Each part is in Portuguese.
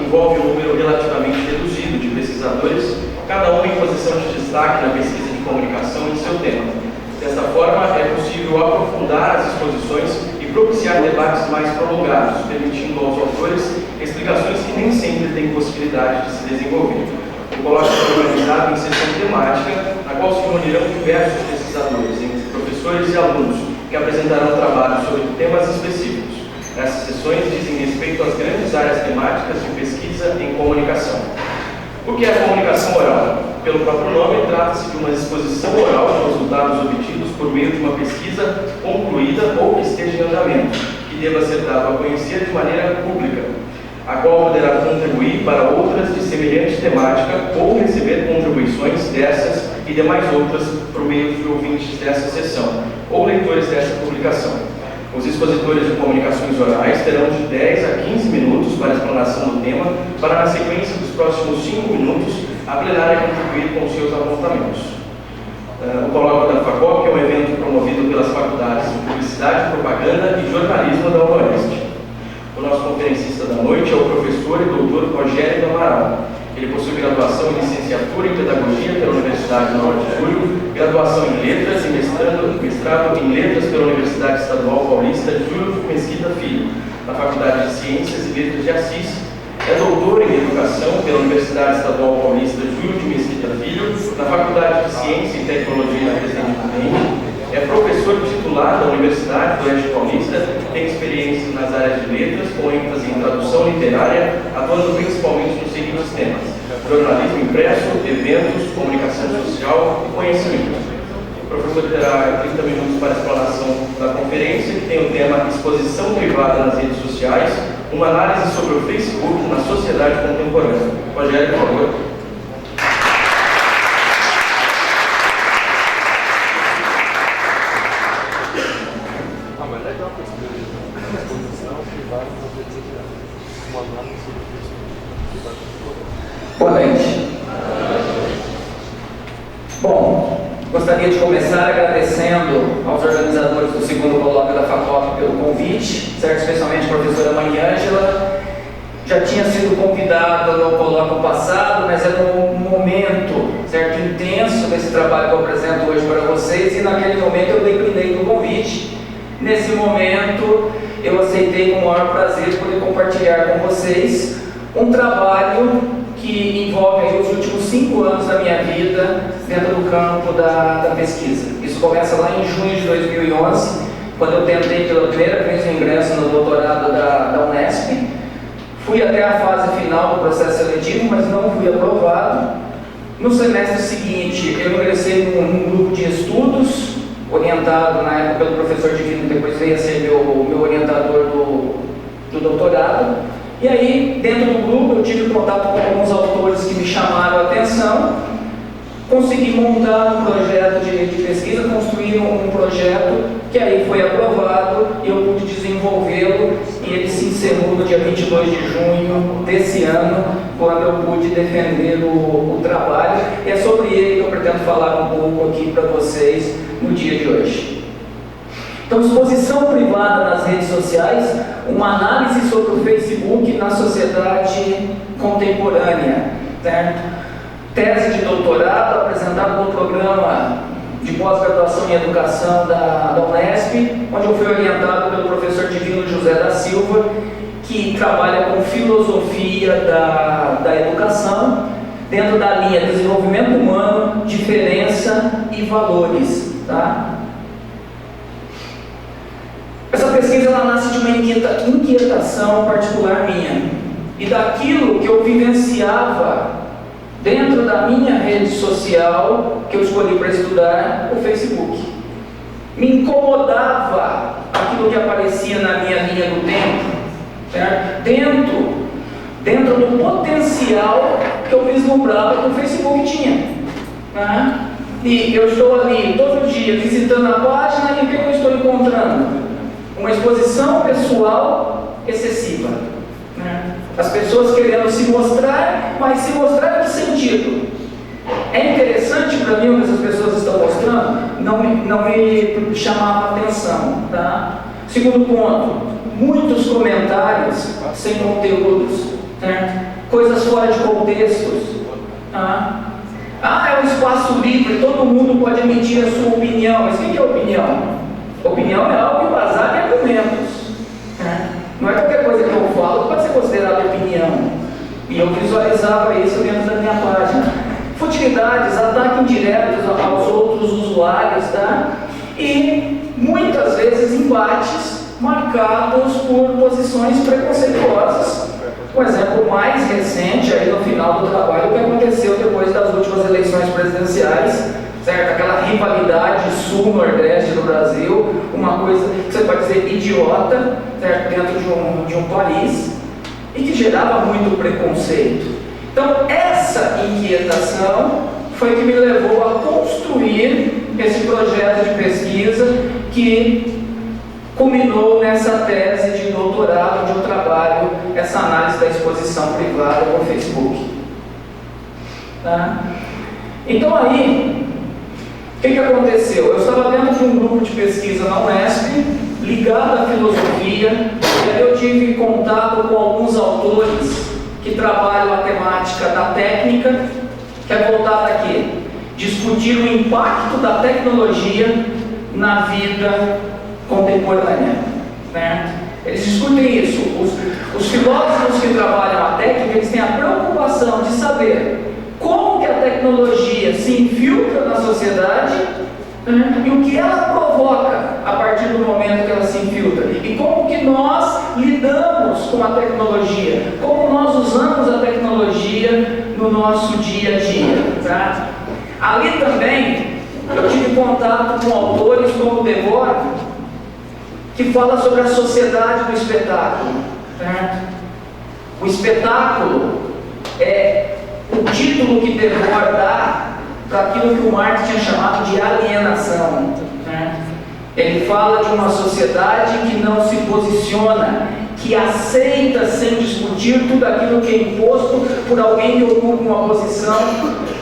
envolve um número relativamente reduzido de pesquisadores, cada um em posição de destaque na pesquisa de comunicação em seu tema. Desta forma, é possível aprofundar as exposições e propiciar debates mais prolongados, permitindo aos autores explicações que nem sempre têm possibilidade de se desenvolver. O colóquio foi organizado em sessão temática, na qual se reunirão diversos pesquisadores, entre professores e alunos, que apresentarão trabalhos sobre temas específicos. Essas sessões dizem respeito às grandes áreas temáticas de pesquisa em comunicação. O que é a comunicação oral? Pelo próprio nome, trata-se de uma exposição oral de resultados obtidos por meio de uma pesquisa concluída ou que esteja em andamento, que deva ser dado a conhecer de maneira pública, a qual poderá contribuir para outras de semelhante temática ou receber contribuições dessas e demais outras por meio de ouvintes dessa sessão ou leitores dessa publicação. Os expositores de comunicações orais terão de 10 a 15 minutos para a explanação do tema, para, na sequência dos próximos 5 minutos, a plenária contribuir com seus apontamentos. O colóquio da FACOP é um evento promovido pelas faculdades de Publicidade, Propaganda e Jornalismo da UNOeste. O nosso conferencista da noite é o professor e doutor Rogério do Amaral. Ele possui graduação em licenciatura em Pedagogia pela Universidade do Norte de Julho, graduação em Letras e mestrado em Letras pela Universidade Estadual Paulista Júlio Mesquita Filho, na Faculdade de Ciências e Letras de Assis. É doutor em Educação pela Universidade Estadual Paulista Júlio de Mesquita Filho, na Faculdade de Ciência e Tecnologia na Presidente Prudente. É professor titular da Universidade do Oeste Paulista, tem experiência nas áreas de letras, com ênfase em tradução literária, atuando principalmente nos seguintes temas: jornalismo impresso, eventos, comunicação social e conhecimento. O professor terá 30 minutos para a explanação da conferência, que tem o tema Exposição Privada nas Redes Sociais, uma análise sobre o Facebook na sociedade contemporânea. Rogério, por favor. Boa noite. Bom, gostaria de começar agradecendo aos organizadores do segundo colóquio da FACOP pelo convite, certo? Especialmente a professora Mariângela. Já tinha sido convidada no colóquio passado, mas era um momento, certo, intenso desse trabalho que eu apresento hoje para vocês, e naquele momento eu declinei do convite. Nesse momento eu aceitei com o maior prazer poder compartilhar com vocês um trabalho que envolve aí os últimos 5 anos da minha vida dentro do campo da pesquisa. Isso começa lá em junho de 2011, quando eu tentei pela primeira vez o ingresso no doutorado da Unesp. Fui até a fase final do processo seletivo, mas não fui aprovado. No semestre seguinte, eu ingressei num grupo de estudos, orientado na época pelo professor Divino, depois veio a ser meu orientador do doutorado. E aí, dentro do grupo, eu tive contato com alguns autores que me chamaram a atenção, consegui montar um projeto de pesquisa, construir um projeto que aí foi aprovado e eu pude desenvolvê-lo, e ele se encerrou no dia 22 de junho desse ano, quando eu pude defender o trabalho, e é sobre ele que eu pretendo falar um pouco aqui para vocês no dia de hoje. Então, exposição privada nas redes sociais, uma análise sobre o Facebook na sociedade contemporânea, certo? Tese de doutorado apresentada no programa de pós-graduação em educação da Unesp, onde eu fui orientado pelo professor Divino José da Silva, que trabalha com filosofia da educação, dentro da linha desenvolvimento humano, diferença e valores, tá? Essa pesquisa ela nasce de uma inquietação particular minha, e daquilo que eu vivenciava dentro da minha rede social que eu escolhi para estudar, o Facebook. Me incomodava aquilo que aparecia na minha linha do tempo, certo? Dentro do potencial que eu vislumbrava que o Facebook tinha, né? E eu estou ali todo dia visitando a página, e o que eu estou encontrando? Uma exposição pessoal excessiva, né? As pessoas querendo se mostrar, mas se mostrar em que sentido? É interessante para mim o que essas pessoas estão mostrando? Não me chamava a atenção, tá? Segundo ponto, muitos comentários sem conteúdos. certo? Coisas fora de contextos. É um espaço livre, todo mundo pode emitir a sua opinião. Mas o que é opinião? Opinião é algo embasado em argumentos. Não é qualquer coisa que eu falo que pode ser considerada opinião. E eu visualizava isso dentro da minha página. Futilidades, ataques indiretos aos outros usuários, tá? E muitas vezes embates marcados por posições preconceituosas. Um exemplo mais recente, aí no final do trabalho, que aconteceu depois das últimas eleições presidenciais, certo? Aquela rivalidade sul-nordeste do Brasil, uma coisa que você pode dizer idiota, certo? Dentro de um país, e que gerava muito preconceito. Então, essa inquietação foi que me levou a construir esse projeto de pesquisa que culminou nessa tese de doutorado, onde eu trabalho essa análise da exposição privada no Facebook. Tá? Então aí, o que aconteceu? Eu estava dentro de um grupo de pesquisa na Unesp, ligado à filosofia, e aí eu tive contato com alguns autores que trabalham a temática da técnica, que é voltada aqui, discutir o impacto da tecnologia na vida contemporânea, né? Eles discutem isso. Os filósofos que trabalham a técnica, eles têm a preocupação de saber como que a tecnologia se infiltra na sociedade, né? E o que ela provoca a partir do momento que ela se infiltra, e como que nós lidamos com a tecnologia, como nós usamos a tecnologia no nosso dia a dia, tá? Ali também eu tive contato com autores como Debord, que fala sobre a sociedade do espetáculo, certo? O espetáculo é o título que Debord dá para aquilo que o Marx tinha chamado de alienação, certo? Ele fala de uma sociedade que não se posiciona, que aceita sem discutir tudo aquilo que é imposto por alguém que ocupa uma posição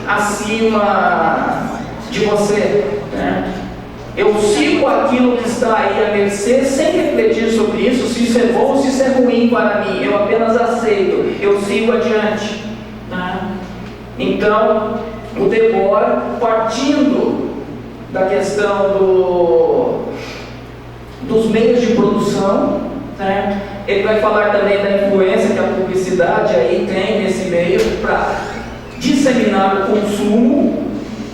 acima de você, certo? Eu sigo aquilo que está aí à mercê sem refletir sobre isso, se isso é bom ou se isso é ruim para mim. Eu apenas aceito, eu sigo adiante. Né? Então, o Debord, partindo da questão dos meios de produção, certo? Ele vai falar também da influência que a publicidade aí tem nesse meio para disseminar o consumo,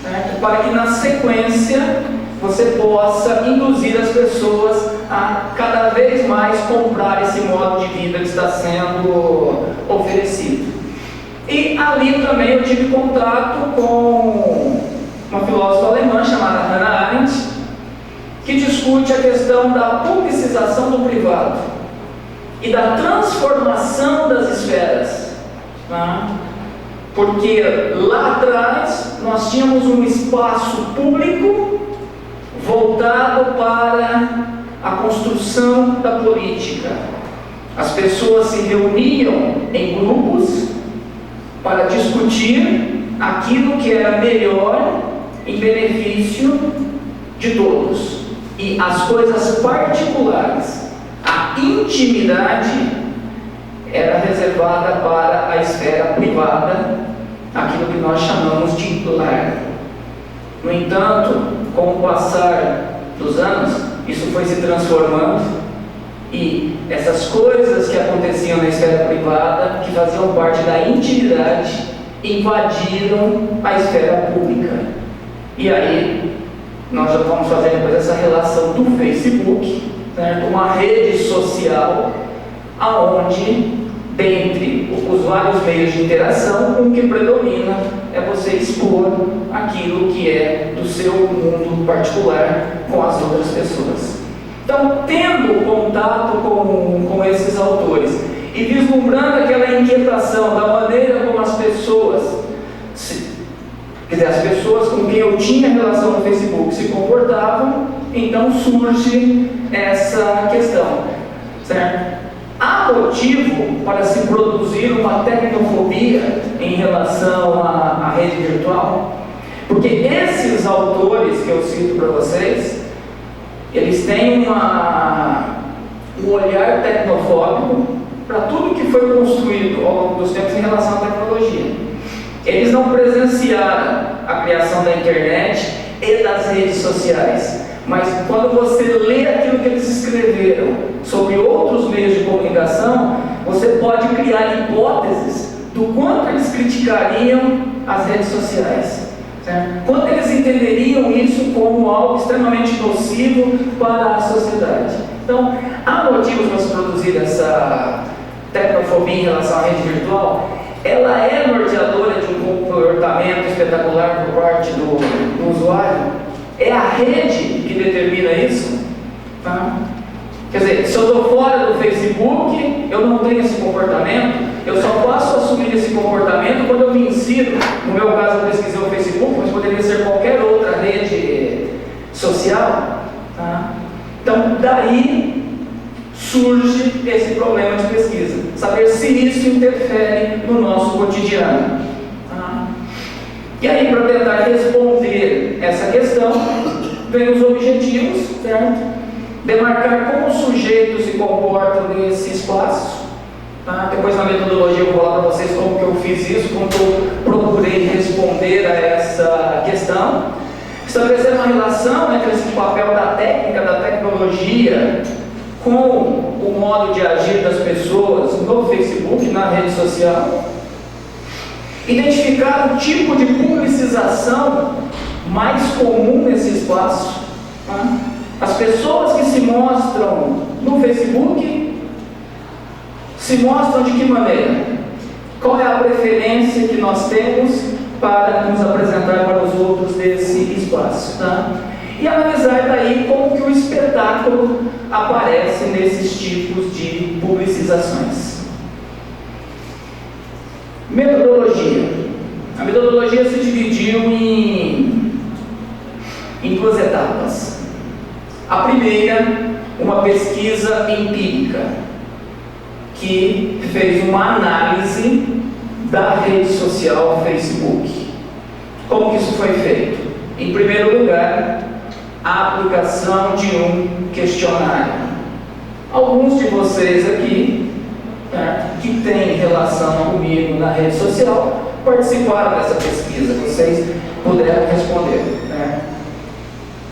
certo? Para que na sequência você possa induzir as pessoas a cada vez mais comprar esse modo de vida que está sendo oferecido. E ali também eu tive contato com uma filósofa alemã chamada Hannah Arendt, que discute a questão da publicização do privado e da transformação das esferas. Tá? Porque lá atrás nós tínhamos um espaço público voltado para a construção da política. As pessoas se reuniam em grupos para discutir aquilo que era melhor em benefício de todos. E as coisas particulares, a intimidade, era reservada para a esfera privada, aquilo que nós chamamos de lar. No entanto, com o passar dos anos, isso foi se transformando e essas coisas que aconteciam na esfera privada, que faziam parte da intimidade, invadiram a esfera pública. E aí, nós já vamos fazer depois essa relação do Facebook, certo? Uma rede social, aonde, dentre os vários meios de interação, o que predomina é você expor aquilo que é do seu mundo particular com as outras pessoas. Então, tendo contato com esses autores e vislumbrando aquela inquietação da maneira como as pessoas, as pessoas com quem eu tinha relação no Facebook se comportavam, então surge essa questão, certo? Há motivo para se produzir uma tecnofobia em relação à rede virtual? Porque esses autores que eu cito para vocês, eles têm um olhar tecnofóbico, para tudo que foi construído ao longo dos tempos em relação à tecnologia. Eles não presenciaram a criação da internet e das redes sociais, mas quando você lê aquilo que eles escreveram sobre outros meios de comunicação, você pode criar hipóteses do quanto eles criticariam as redes sociais, certo? Quanto eles entenderiam isso como algo extremamente nocivo para a sociedade. Então, há motivos para se produzir essa tecnofobia em relação à rede virtual. Ela é norteadora de um comportamento espetacular por parte do usuário. É a rede que determina isso, tá? Quer dizer, se eu estou fora do Facebook, eu não tenho esse comportamento. Eu só posso assumir esse comportamento quando eu me insiro. No meu caso, eu pesquisei o Facebook, mas poderia ser qualquer outra rede social, tá? Então, daí surge esse problema de pesquisa, saber se isso interfere no nosso cotidiano. Tá? E aí, para tentar responder essa questão, vem os objetivos, certo? Demarcar como o sujeito se comporta nesse espaço. Tá? Depois, na metodologia, eu vou falar para vocês como que eu fiz isso, como que eu procurei responder a essa questão. Estabelecer uma relação entre esse papel da técnica, da tecnologia, com o modo de agir das pessoas no Facebook, na rede social. Identificar o tipo de publicização mais comum nesse espaço. Tá? As pessoas que se mostram no Facebook se mostram de que maneira? Qual é a preferência que nós temos para nos apresentar para os outros desse espaço? Tá? E analisar daí como que o espetáculo aparece nesses tipos de publicizações. Metodologia. A metodologia se dividiu em duas etapas. A primeira, uma pesquisa empírica, que fez uma análise da rede social Facebook. Como que isso foi feito? Em primeiro lugar, a aplicação de um questionário. Alguns de vocês aqui, que têm relação comigo na rede social, participaram dessa pesquisa, vocês puderam responder.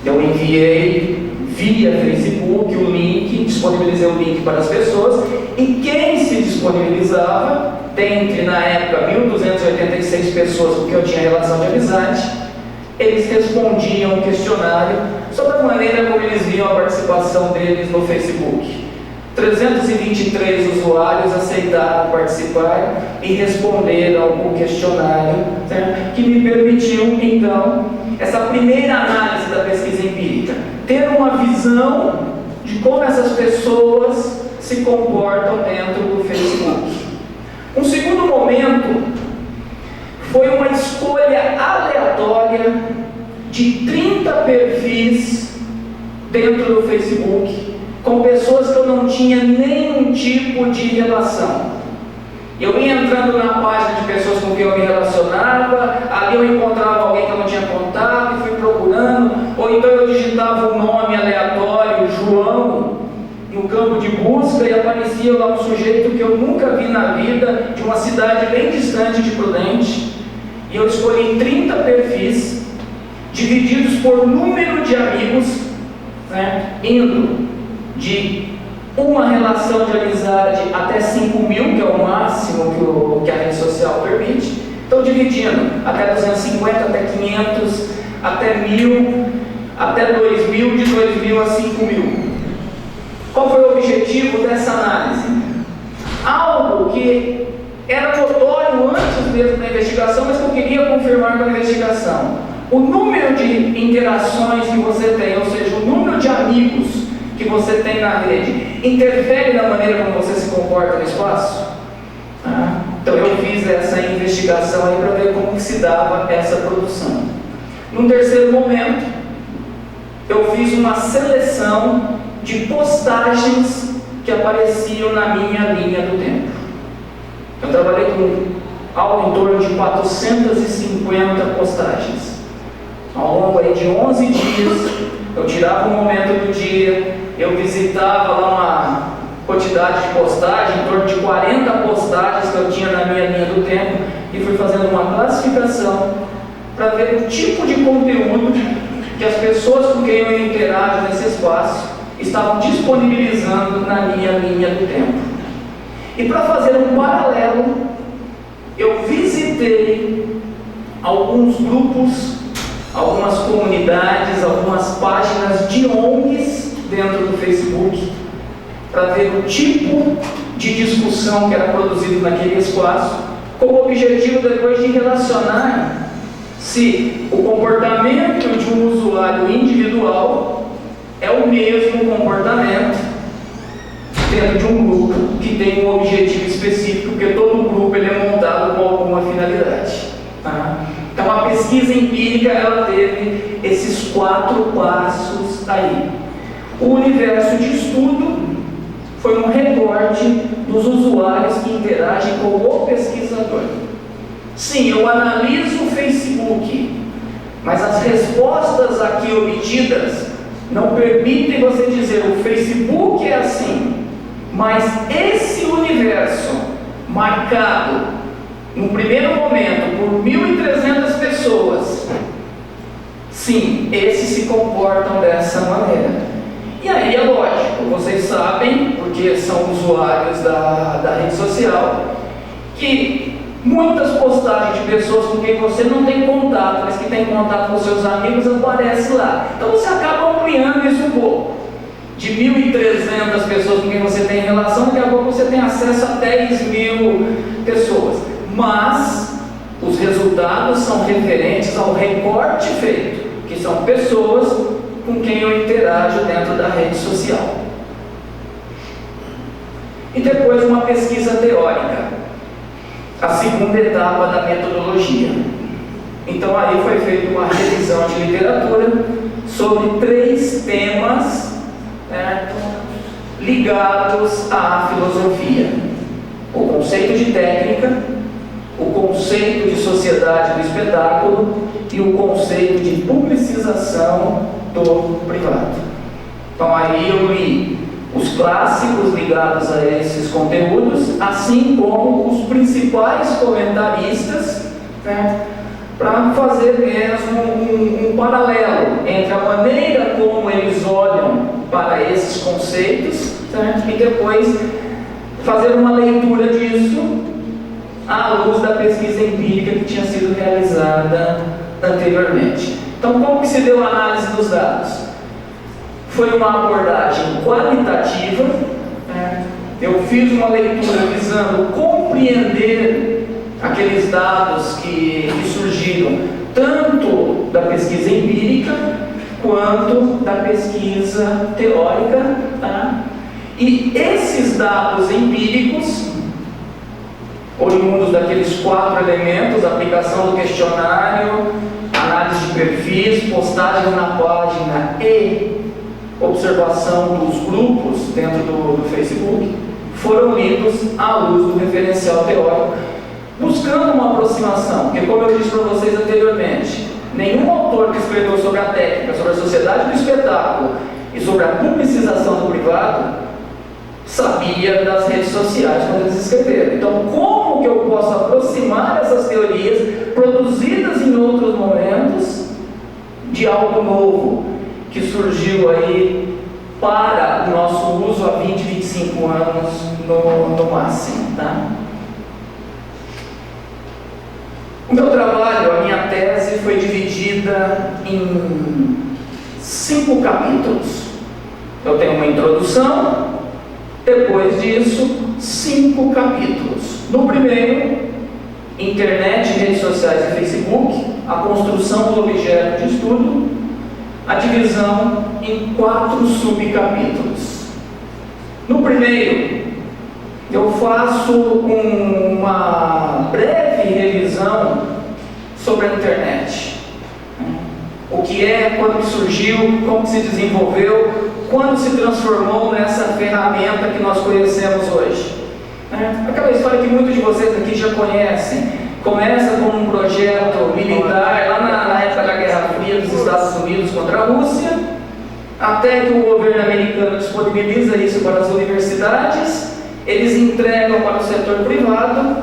Eu enviei via Facebook o link, disponibilizei o link para as pessoas, e quem se disponibilizava, dentre na época 1.286 pessoas com quem eu tinha relação de amizade, eles respondiam o questionário sobre a maneira como eles viam a participação deles no Facebook. 323 usuários aceitaram participar e responderam o questionário, certo? Que me permitiu, então, essa primeira análise da pesquisa empírica, ter uma visão de como essas pessoas se comportam dentro do Facebook. Um segundo momento foi uma escolha aleatória de 30 perfis dentro do Facebook, com pessoas que eu não tinha nenhum tipo de relação. Eu ia entrando na página de pessoas com quem eu me relacionava, ali eu encontrava alguém que eu não tinha contato e fui procurando, ou então eu digitava um nome aleatório, João, no campo de busca, e aparecia lá um sujeito que eu nunca vi na vida, de uma cidade bem distante de Prudente, e eu escolhi 30 perfis, divididos por número de amigos, né, indo de uma relação de amizade até 5.000, que é o máximo que a rede social permite. Então, dividindo até 250, até 500, até 1.000, até 2.000, de 2.000 a 5.000. Qual foi o objetivo dessa análise? Algo que era notório antes mesmo da investigação, mas que eu queria confirmar com a investigação. O número de interações que você tem, ou seja, o número de amigos que você tem na rede, interfere na maneira como você se comporta no espaço? Então eu fiz essa investigação aí para ver como que se dava essa produção. Num terceiro momento, eu fiz uma seleção de postagens que apareciam na minha linha do tempo. Eu trabalhei com algo em torno de 450 postagens. Ao longo aí de 11 dias, eu tirava um momento do dia, eu visitava lá quantidade de postagem, em torno de 40 postagens que eu tinha na minha linha do tempo, e fui fazendo uma classificação para ver o tipo de conteúdo que as pessoas com quem eu interajo nesse espaço estavam disponibilizando na minha linha do tempo. E para fazer um paralelo, eu visitei alguns grupos, algumas comunidades, algumas páginas de ONGs dentro do Facebook, para ver o tipo de discussão que era produzido naquele espaço, com o objetivo depois de relacionar se o comportamento de um usuário individual é o mesmo comportamento dentro de um grupo que tem um objetivo específico, porque todo grupo ele é montado com alguma finalidade. Tá? Então a pesquisa empírica ela teve esses 4 passos aí. O universo de estudo foi um recorte dos usuários que interagem com o pesquisador. Sim, eu analiso o Facebook, mas as respostas aqui obtidas não permitem você dizer o Facebook é assim, mas esse universo marcado no primeiro momento por 1.300 pessoas, sim, esses se comportam dessa maneira. E aí é lógico, vocês sabem, porque são usuários da rede social, que muitas postagens de pessoas com quem você não tem contato, mas que tem contato com seus amigos, aparece lá. Então você acaba ampliando isso um pouco. De 1.300 pessoas com quem você tem relação, daqui a pouco você tem acesso a 10.000 pessoas. Mas os resultados são referentes ao recorte feito, que são pessoas com quem eu interajo dentro da rede social. E depois uma pesquisa teórica, a segunda etapa da metodologia. Então aí foi feita uma revisão de literatura sobre 3 temas, né, ligados à filosofia: o conceito de técnica, o conceito de sociedade do espetáculo e o conceito de publicização do privado. Então aí eu li os clássicos ligados a esses conteúdos, assim como os principais comentaristas, né, para fazer mesmo um paralelo entre a maneira como eles olham para esses conceitos, certo? E depois fazer uma leitura disso à luz da pesquisa empírica que tinha sido realizada anteriormente. Então, como que se deu a análise dos dados? Foi uma abordagem qualitativa, né? Eu fiz uma leitura visando compreender aqueles dados que surgiram tanto da pesquisa empírica quanto da pesquisa teórica, tá? E esses dados empíricos, oriundos daqueles 4 elementos: aplicação do questionário, análise de perfis, postagens na página e observação dos grupos dentro do Facebook, foram lidos à luz do referencial teórico, buscando uma aproximação, porque, como eu disse para vocês anteriormente, nenhum autor que escreveu sobre a técnica, sobre a sociedade do espetáculo e sobre a publicização do privado sabia das redes sociais quando eles escreveram. Então, como que eu posso aproximar essas teorias produzidas em outros momentos de algo novo que surgiu aí para o nosso uso há 20, 25 anos no máximo, tá? O meu trabalho, a minha tese, foi dividida em 5 capítulos. Eu tenho uma introdução, depois disso, 5 capítulos. No primeiro, internet, redes sociais e Facebook, a construção do objeto de estudo, a divisão em 4 subcapítulos. No primeiro, eu faço uma breve revisão sobre a internet. O que é, quando surgiu, como se desenvolveu, quando se transformou nessa ferramenta que nós conhecemos hoje. Aquela história que muitos de vocês aqui já conhecem. Começa com um projeto militar lá na época da Guerra Fria dos Estados Unidos contra a Rússia, até que o governo americano disponibiliza isso para as universidades, eles entregam para o setor privado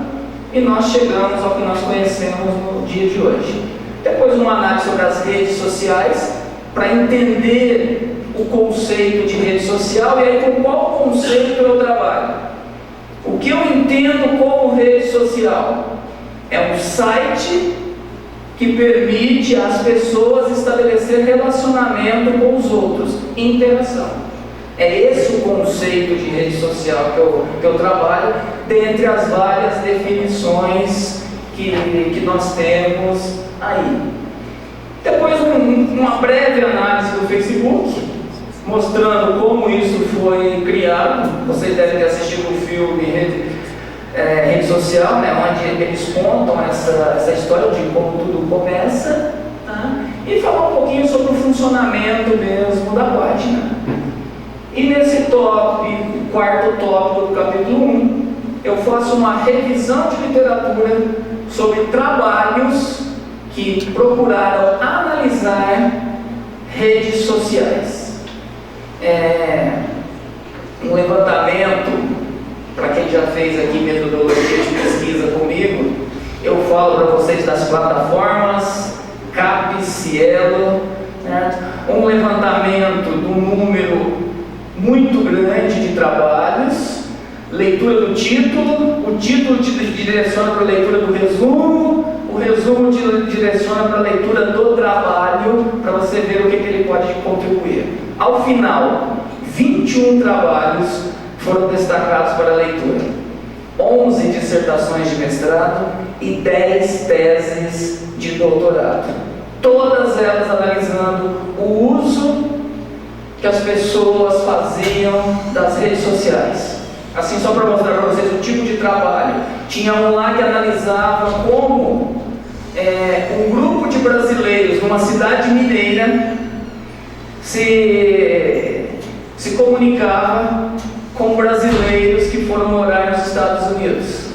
e nós chegamos ao que nós conhecemos no dia de hoje. Depois uma análise sobre as redes sociais, para entender o conceito de rede social e aí com qual conceito eu trabalho. O que eu entendo como rede social? É um site que permite às pessoas estabelecer relacionamento com os outros, interação. É esse o conceito de rede social que eu trabalho, dentre as várias definições que nós temos aí. Depois uma breve análise do Facebook, mostrando como isso foi criado. Vocês devem ter assistido o filme Rede Social, né, onde eles contam essa história de como tudo começa, tá? E falar um pouquinho sobre o funcionamento mesmo da página. E nesse quarto tópico do capítulo 1, eu faço uma revisão de literatura sobre trabalhos que procuraram analisar redes sociais. Um levantamento, para quem já fez aqui metodologia de pesquisa comigo, eu falo para vocês das plataformas CAP, Cielo, certo? Um levantamento do número muito grande de trabalhos, leitura do título, o título te direciona para a leitura do resumo, o resumo te direciona para a leitura do trabalho, para você ver o que ele pode contribuir. Ao final, 21 trabalhos foram destacados para a leitura, 11 dissertações de mestrado e 10 teses de doutorado, todas elas analisando o uso que as pessoas faziam das redes sociais. Assim, só para mostrar para vocês o tipo de trabalho, tinha um lá que analisava como um grupo de brasileiros numa cidade mineira se comunicava com brasileiros que foram morar nos Estados Unidos,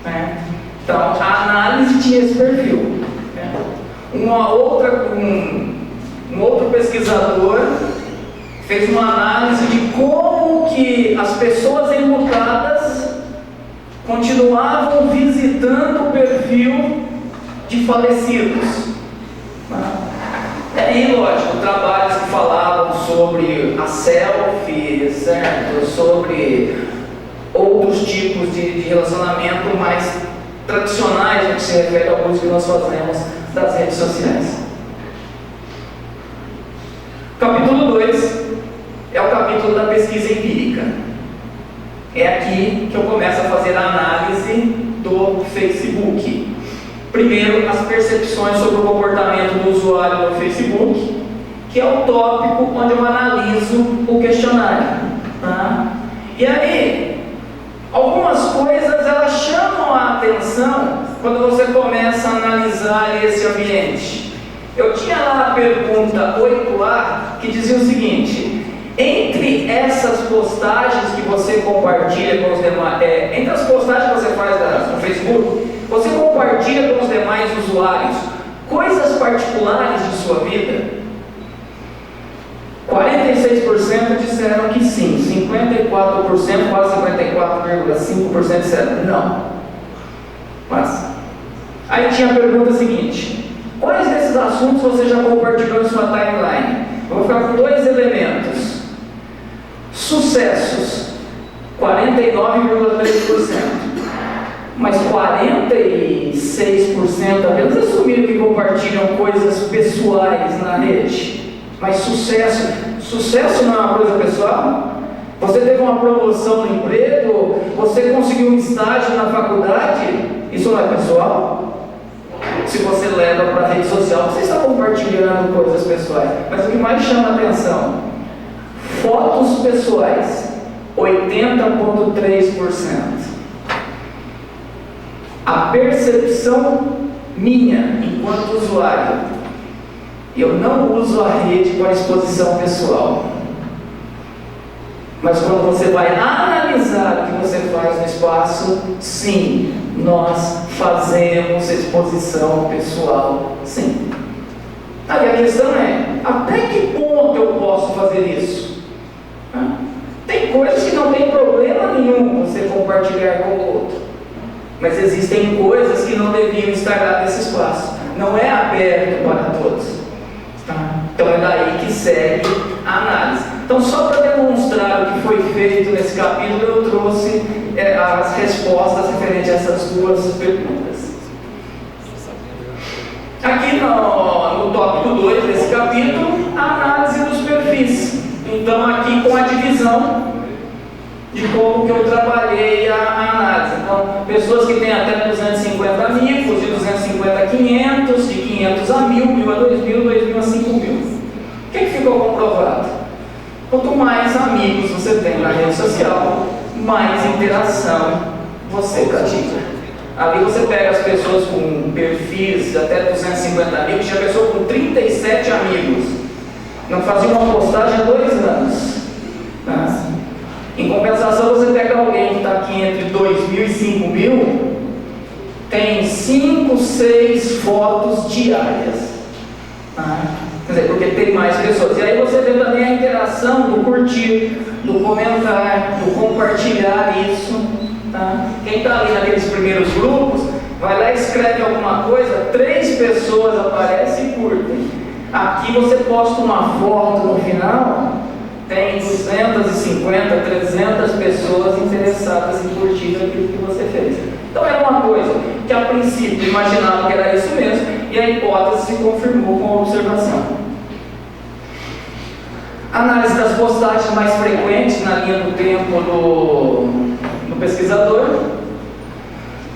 né? Então, a análise tinha esse perfil, né? Um outro pesquisador fez uma análise de como que as pessoas enlutadas continuavam visitando o perfil de falecidos. E aí, lógico, trabalhos que falavam sobre a selfie, certo? Sobre outros tipos de relacionamento mais tradicionais, no que se refere ao uso que nós fazemos das redes sociais. Capítulo 2 é o capítulo da pesquisa empírica. É aqui que eu começo a fazer a análise do Facebook. Primeiro, as percepções sobre o comportamento do usuário no Facebook, que é o tópico onde eu analiso o questionário, tá? E aí, algumas coisas elas chamam a atenção quando você começa a analisar esse ambiente. Eu tinha lá a pergunta 8A que dizia o seguinte: entre essas postagens que você compartilha com os demais, entre as postagens que você faz no Facebook, você compartilha com os demais usuários coisas particulares de sua vida? 46% disseram que sim, 54%, quase 54,5% disseram não. Mas aí tinha a pergunta seguinte: quais desses assuntos você já compartilhou em sua timeline? Eu vou ficar com 2 elementos. Sucessos, 49,3%. Mas 46% apenas assumiram que compartilham coisas pessoais na rede. Mas sucesso não é uma coisa pessoal? Você teve uma promoção no emprego? Você conseguiu um estágio na faculdade? Isso não é pessoal? Se você leva para a rede social, você está compartilhando coisas pessoais. Mas o que mais chama a atenção? Fotos pessoais, 80,3%. A percepção minha, enquanto usuário, eu não uso a rede para exposição pessoal. Mas quando você vai analisar o que você faz no espaço, sim, nós fazemos exposição pessoal, sim. Aí a questão é, até que ponto ponto eu posso fazer isso? Tem coisas que não tem problema nenhum você compartilhar com o outro, mas existem coisas que não deviam estar lá nesse espaço. Não é aberto para todos. Então é daí que segue a análise. Então, só para demonstrar o que foi feito nesse capítulo, eu trouxe as respostas referentes a essas duas perguntas. Aqui no tópico 2 desse capítulo, a análise dos perfis. Então, aqui com a divisão de como que eu trabalhei a análise. Então, pessoas que têm até 250 amigos, de 250 a 500, de 500 a 1.000, 1.000 a 2.000, 2.000 a 5.000. O que ficou comprovado? Quanto mais amigos você tem na rede social, mais interação você pratica. Ali você pega as pessoas com perfis de até 250 amigos, tinha pessoa com 37 amigos, não fazia uma postagem há 2 anos. Em compensação, você pega alguém que está aqui entre 2.000 e 5.000, tem 5, 6 fotos diárias. Quer dizer, porque tem mais pessoas. E aí você vê também a interação do curtir, do comentar, do compartilhar isso. Quem está ali naqueles primeiros grupos, vai lá e escreve alguma coisa, 3 pessoas aparecem e curtem. Aqui você posta uma foto no final, tem 250, 300 pessoas interessadas em curtir aquilo que você fez. Então era uma coisa que a princípio imaginava que era isso mesmo, e a hipótese se confirmou com a observação. Análise das postagens mais frequentes na linha do tempo do pesquisador.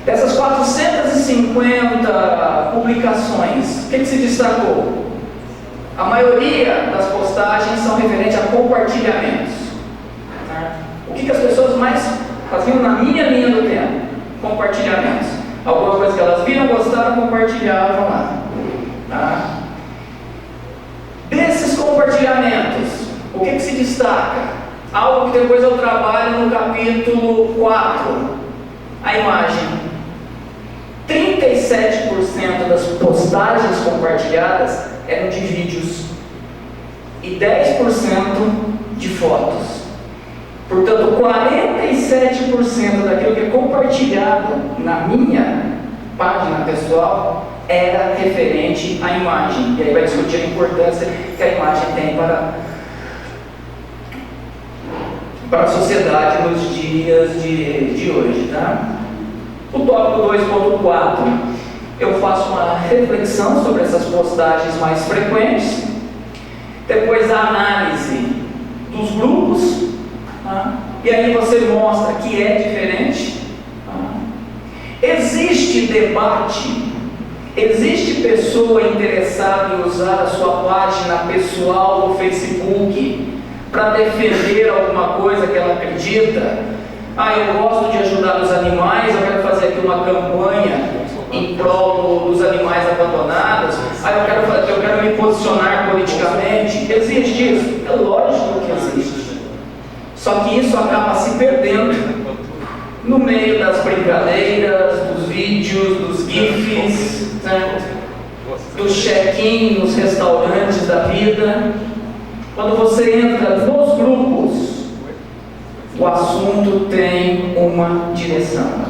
Dessas 450 publicações, o que se destacou? A maioria das postagens são referentes a compartilhamentos. O que as pessoas mais faziam na minha linha do tempo? Compartilhamentos. Alguma coisa que elas viram, gostaram, compartilhavam lá. Desses compartilhamentos, o que se destaca? Algo que depois eu trabalho no capítulo 4, a imagem. 37% das postagens compartilhadas eram de vídeos e 10% de fotos. Portanto, 47% daquilo que é compartilhado na minha página pessoal era referente à imagem. E aí vai discutir a importância que a imagem tem para a sociedade nos dias de hoje. O tópico 2.4, eu faço uma reflexão sobre essas postagens mais frequentes, depois a análise dos grupos, e aí você mostra que é diferente. Existe debate, existe pessoa interessada em usar a sua página pessoal no Facebook para defender alguma coisa que ela acredita. Eu gosto de ajudar os animais, eu quero fazer aqui uma campanha em prol dos animais abandonados. Eu quero me posicionar politicamente. Existe isso? É lógico que existe. Só que isso acaba se perdendo no meio das brincadeiras, dos vídeos, dos gifs, do check-in nos restaurantes da vida. Quando você entra nos grupos, o assunto tem uma direção.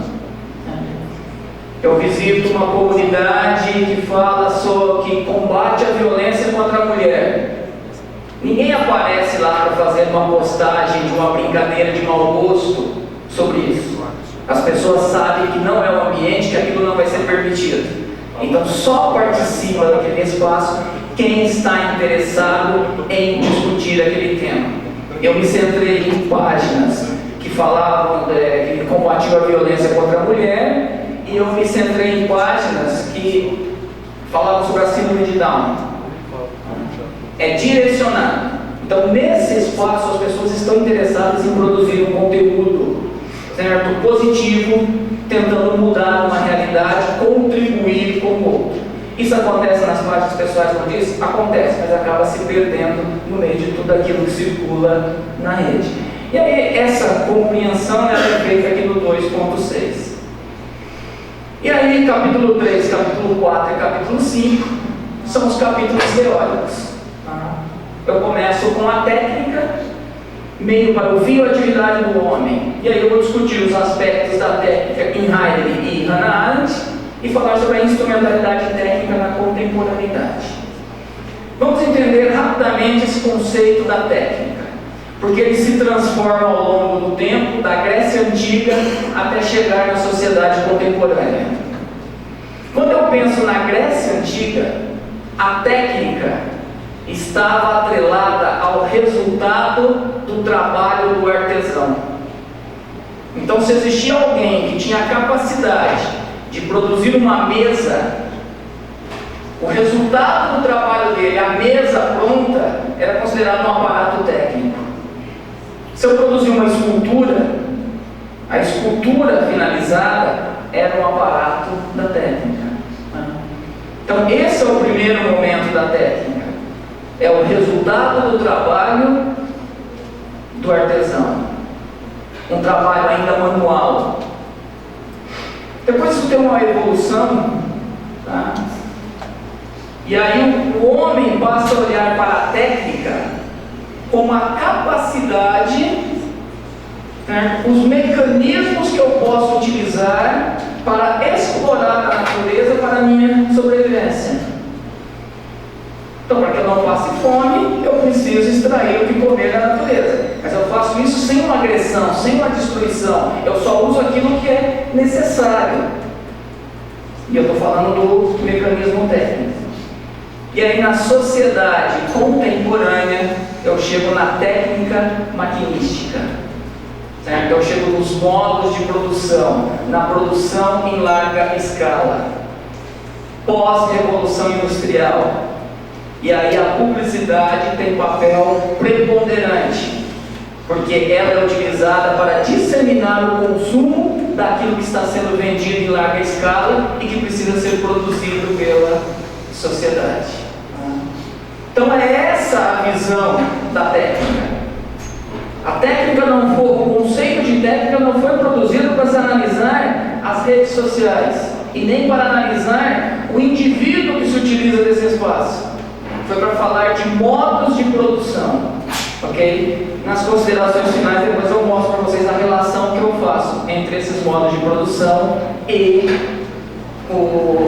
Eu visito uma comunidade que fala sobre que combate a violência contra a mulher. Ninguém aparece lá para fazer uma postagem de uma brincadeira de mau gosto sobre isso. As pessoas sabem que não é o ambiente, que aquilo não vai ser permitido. Então só participa daquele espaço quem está interessado em discutir aquele tema. Eu me centrei em páginas que falavam, que combatiam a violência contra a mulher, e eu me centrei em páginas que falavam sobre a síndrome de Down. É direcionado. Então, nesse espaço, as pessoas estão interessadas em produzir um conteúdo, certo? Positivo, tentando mudar uma realidade, contribuir com o outro. Isso acontece nas páginas pessoais, como eu disse? Acontece, mas acaba se perdendo no meio de tudo aquilo que circula na rede. E aí, essa compreensão é feita aqui no 2.6. E aí, capítulo 3, capítulo 4 e capítulo 5 são os capítulos teóricos. eu começo com a técnica, meio para o fim a atividade do homem. E aí eu vou discutir os aspectos da técnica em Heidegger e Hannah Arendt e falar sobre a instrumentalidade técnica na contemporaneidade. Vamos entender rapidamente esse conceito da técnica, porque ele se transforma ao longo do tempo, da Grécia Antiga até chegar na sociedade contemporânea. Quando eu penso na Grécia Antiga, a técnica estava atrelada ao resultado do trabalho do artesão. Então, se existia alguém que tinha a capacidade de produzir uma mesa, o resultado do trabalho dele, a mesa pronta, era considerado um aparato técnico. Se eu produzir uma escultura, a escultura finalizada era um aparato da técnica. Então, esse é o primeiro momento da técnica. É o resultado do trabalho do artesão. Um trabalho ainda manual. Depois isso tem uma evolução, tá? E aí o homem passa a olhar para a técnica como a capacidade, né, os mecanismos que eu posso utilizar para explorar a natureza para a minha sobrevivência. Então, para que eu não passe fome, eu preciso extrair o que comer da natureza. Mas eu faço isso sem uma agressão, sem uma destruição. Eu só uso aquilo que é necessário. E eu estou falando do mecanismo técnico. E aí, na sociedade contemporânea, eu chego na técnica maquinística. Certo? Eu chego nos modos de produção, na produção em larga escala. Pós-revolução industrial. E aí a publicidade tem papel preponderante, porque ela é utilizada para disseminar o consumo daquilo que está sendo vendido em larga escala e que precisa ser produzido pela sociedade. Então é essa a visão da técnica. A técnica não foi, o conceito de técnica não foi produzido para se analisar as redes sociais e nem para analisar o indivíduo que se utiliza desse espaço. Foi para falar de modos de produção, ok? Nas considerações finais, depois eu mostro para vocês a relação que eu faço entre esses modos de produção e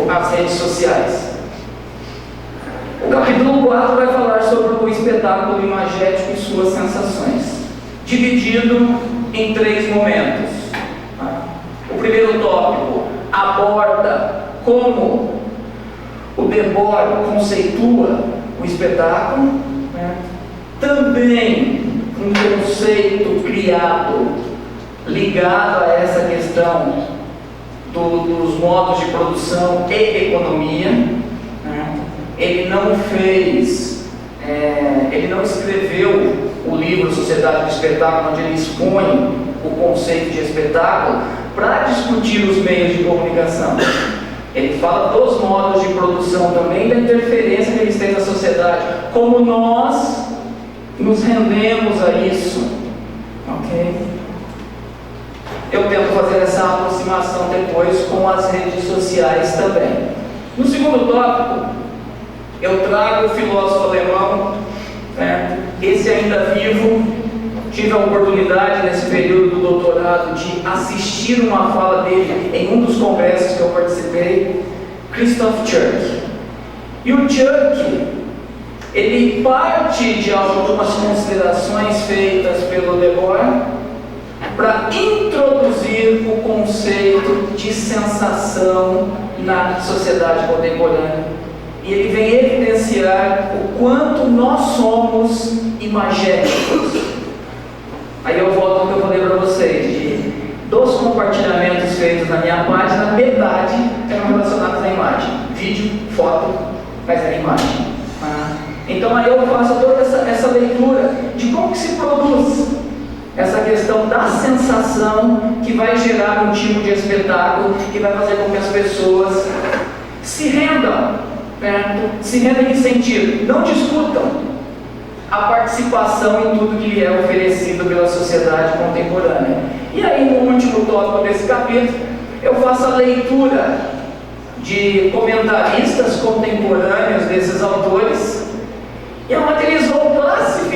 as redes sociais. O capítulo 4 vai falar sobre o espetáculo imagético e suas sensações, dividido em 3 momentos. O primeiro tópico aborda como o Debord conceitua o espetáculo, né? Também um conceito criado ligado a essa questão dos modos de produção e economia, né? Ele não escreveu o livro Sociedade do Espetáculo, onde ele expõe o conceito de espetáculo para discutir os meios de comunicação. Ele fala dos modos de produção também, da interferência que eles têm na sociedade, como nós nos rendemos a isso, ok? Eu tento fazer essa aproximação depois com as redes sociais também. No segundo tópico, eu trago o filósofo alemão, certo? Esse ainda vivo. Tive a oportunidade nesse período do doutorado de assistir uma fala dele em um dos congressos que eu participei, Christoph Tschirk. E o Tschirk, ele parte de algumas considerações feitas pelo Debord para introduzir o conceito de sensação na sociedade contemporânea. E ele vem evidenciar o quanto nós somos imagéticos. Aí eu volto ao que eu falei para vocês, dos compartilhamentos feitos na minha página, metade eram relacionados à imagem. Vídeo, foto, mas é imagem. Então aí eu faço toda essa leitura de como que se produz essa questão da sensação que vai gerar um tipo de espetáculo que vai fazer com que as pessoas se rendam, certo? Se rendam em que sentido? Não discutam a participação em tudo que lhe é oferecido pela sociedade contemporânea. E aí, no último tópico desse capítulo, eu faço a leitura de comentaristas contemporâneos desses autores, e onde eles vão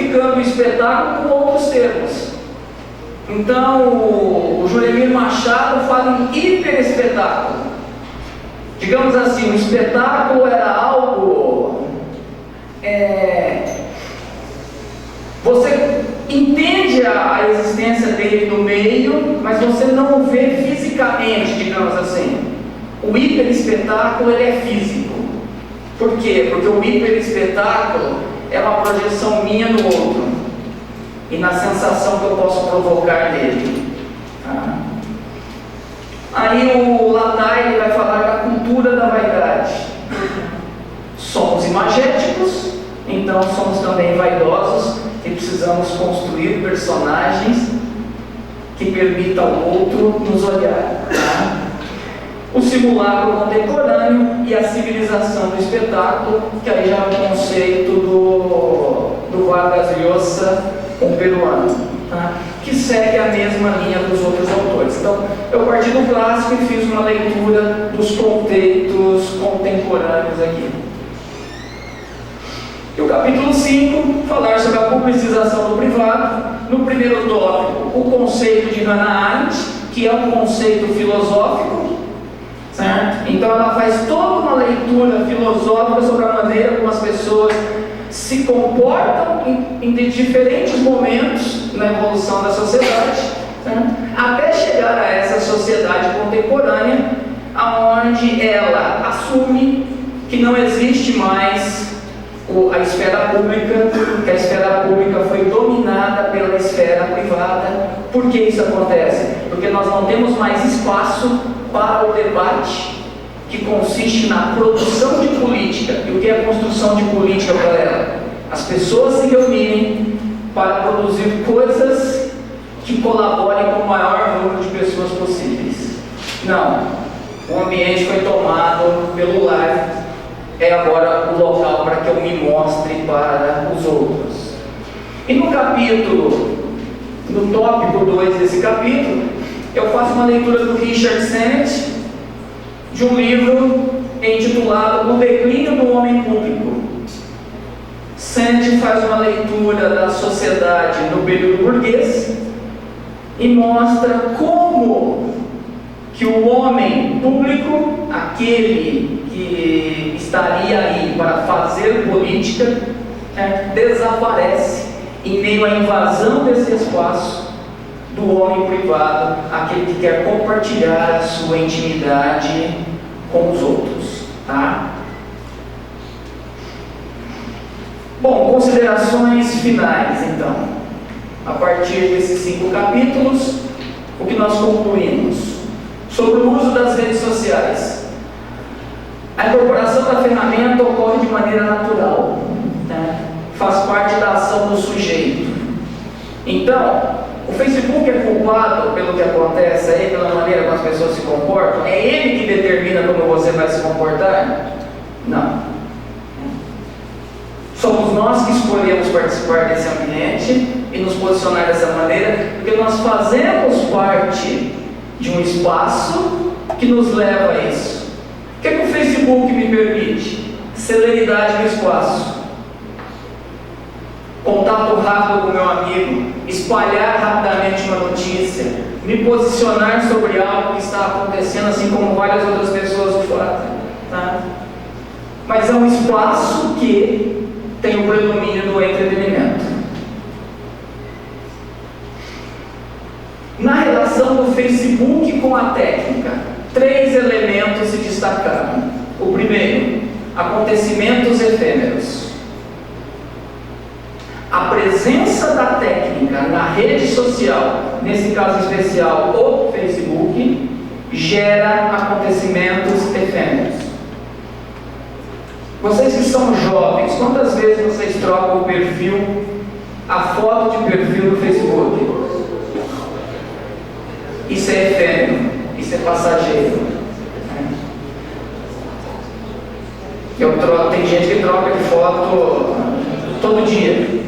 modificando o espetáculo com outros termos. Então, o Juremir Machado fala em hiperespetáculo. Digamos assim, o espetáculo era algo... você entende a existência dele no meio, mas você não o vê fisicamente, digamos assim. O hiperespetáculo, ele é físico. Por quê? Porque o hiperespetáculo é uma projeção minha no outro e na sensação que eu posso provocar nele. Tá? Aí o Latai ele vai falar da cultura da vaidade. Somos imagéticos, então somos também vaidosos e precisamos construir personagens que permitam ao outro nos olhar. Tá? O simulacro contemporâneo e a civilização do espetáculo, que aí já é um conceito do Vargas Llosa, um peruano, tá? Que segue a mesma linha dos outros autores. Então, eu parti do clássico e fiz uma leitura dos conceitos contemporâneos aqui. E o capítulo 5, falar sobre a publicização do privado. No primeiro tópico, o conceito de Hannah Arendt, que é um conceito filosófico, certo? Então ela faz toda uma leitura filosófica sobre a maneira como as pessoas se comportam em diferentes momentos na evolução da sociedade, certo? Até chegar a essa sociedade contemporânea, onde ela assume que não existe mais a esfera pública, que a esfera pública foi dominada pela esfera privada. Por que isso acontece? Porque nós não temos mais espaço para o debate que consiste na produção de política. E o que é a construção de política para ela? As pessoas se reunirem para produzir coisas que colaborem com o maior número de pessoas possíveis. Não, o ambiente foi tomado pelo lar, é agora o local para que eu me mostre para os outros. E no capítulo, no tópico 2 desse capítulo, eu faço uma leitura do Richard Sennett, de um livro intitulado O Declínio do Homem Público. Sennett faz uma leitura da sociedade no período burguês e mostra como que o homem público, aquele que estaria ali para fazer política, desaparece em meio à invasão desse espaço do homem privado, aquele que quer compartilhar a sua intimidade com os outros. Tá? Bom, considerações finais então. A partir desses 5 capítulos, o que nós concluímos? Sobre o uso das redes sociais. A incorporação da ferramenta ocorre de maneira natural, né? Faz parte da ação do sujeito. Então, o Facebook é culpado pelo que acontece aí, pela maneira como as pessoas se comportam? É ele que determina como você vai se comportar? Não. Somos nós que escolhemos participar desse ambiente e nos posicionar dessa maneira, porque nós fazemos parte de um espaço que nos leva a isso. O que o Facebook me permite? Celeridade no espaço, contato rápido com meu amigo, espalhar rapidamente uma notícia, me posicionar sobre algo que está acontecendo, assim como várias outras pessoas o fazem, tá? Mas é um espaço que tem o predomínio do entretenimento. Na relação do Facebook com a técnica, 3 elementos se destacaram. O primeiro, acontecimentos efêmeros. A presença da técnica na rede social, nesse caso especial o Facebook, gera acontecimentos efêmeros. Vocês que são jovens, quantas vezes vocês trocam o perfil, a foto de perfil no Facebook? Isso é efêmero, isso é passageiro. Tem gente que troca de foto todo dia.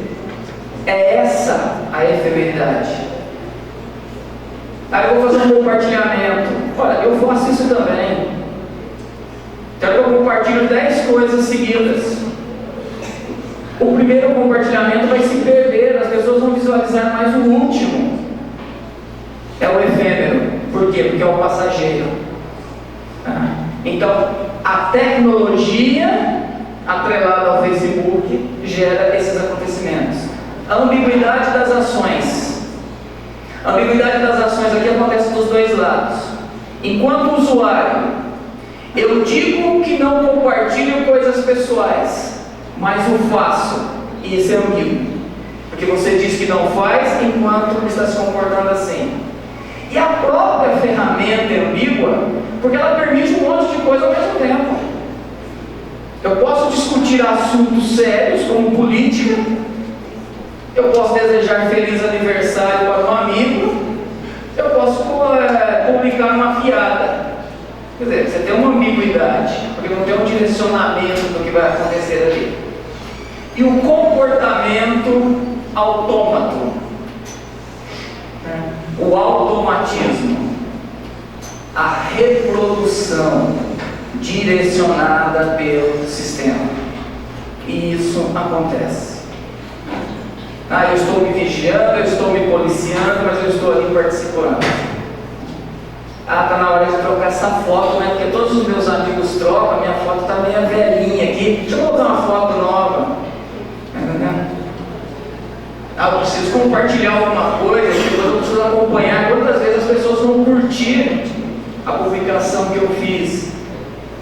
É essa a efemeridade. Aí eu vou fazer um compartilhamento. Olha, eu faço isso também. Então eu compartilho 10 coisas seguidas. O primeiro compartilhamento vai se perder pessoas vão visualizar mais o último. É o efêmero. Por quê? Porque é o passageiro. Então, a tecnologia atrelada ao Facebook gera esses acontecimentos. A ambiguidade das ações. A ambiguidade das ações aqui acontece dos dois lados. Enquanto usuário, eu digo que não compartilho coisas pessoais, mas o faço, e isso é ambíguo, porque você diz que não faz enquanto está se comportando assim. E a própria ferramenta é ambígua, porque ela permite um monte de coisa ao mesmo tempo. Eu posso discutir assuntos sérios, como política, eu posso desejar feliz aniversário para um amigo, eu posso publicar uma piada. Quer dizer, você tem uma ambiguidade, porque não tem um direcionamento do que vai acontecer ali. E o comportamento autômato, o automatismo, a reprodução direcionada pelo sistema. E isso acontece. Eu estou me vigiando, eu estou me policiando, mas eu estou ali participando. Está na hora de trocar essa foto, né? Porque todos os meus amigos trocam, a minha foto está meio velhinha aqui. Deixa eu botar uma foto nova. Eu preciso compartilhar alguma coisa, eu preciso acompanhar quantas vezes as pessoas vão curtir a publicação que eu fiz.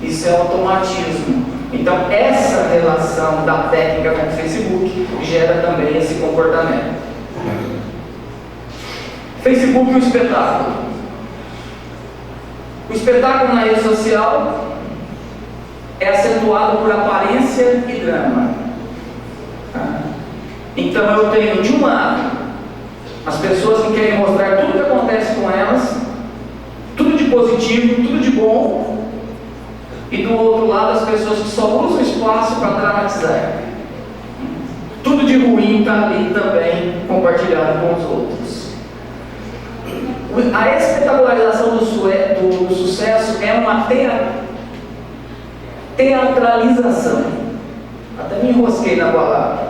Isso é automatismo. Então, essa relação da técnica com o Facebook gera também esse comportamento. Facebook e o espetáculo. O espetáculo na rede social é acentuado por aparência e drama. Então eu tenho de um lado as pessoas que querem mostrar tudo o que acontece com elas, tudo de positivo, tudo de bom, e do outro lado as pessoas que só usam espaço para dramatizar. Tudo de ruim está ali também compartilhado com os outros. A espetacularização do sucesso é uma teatralização. Até me enrosquei na palavra,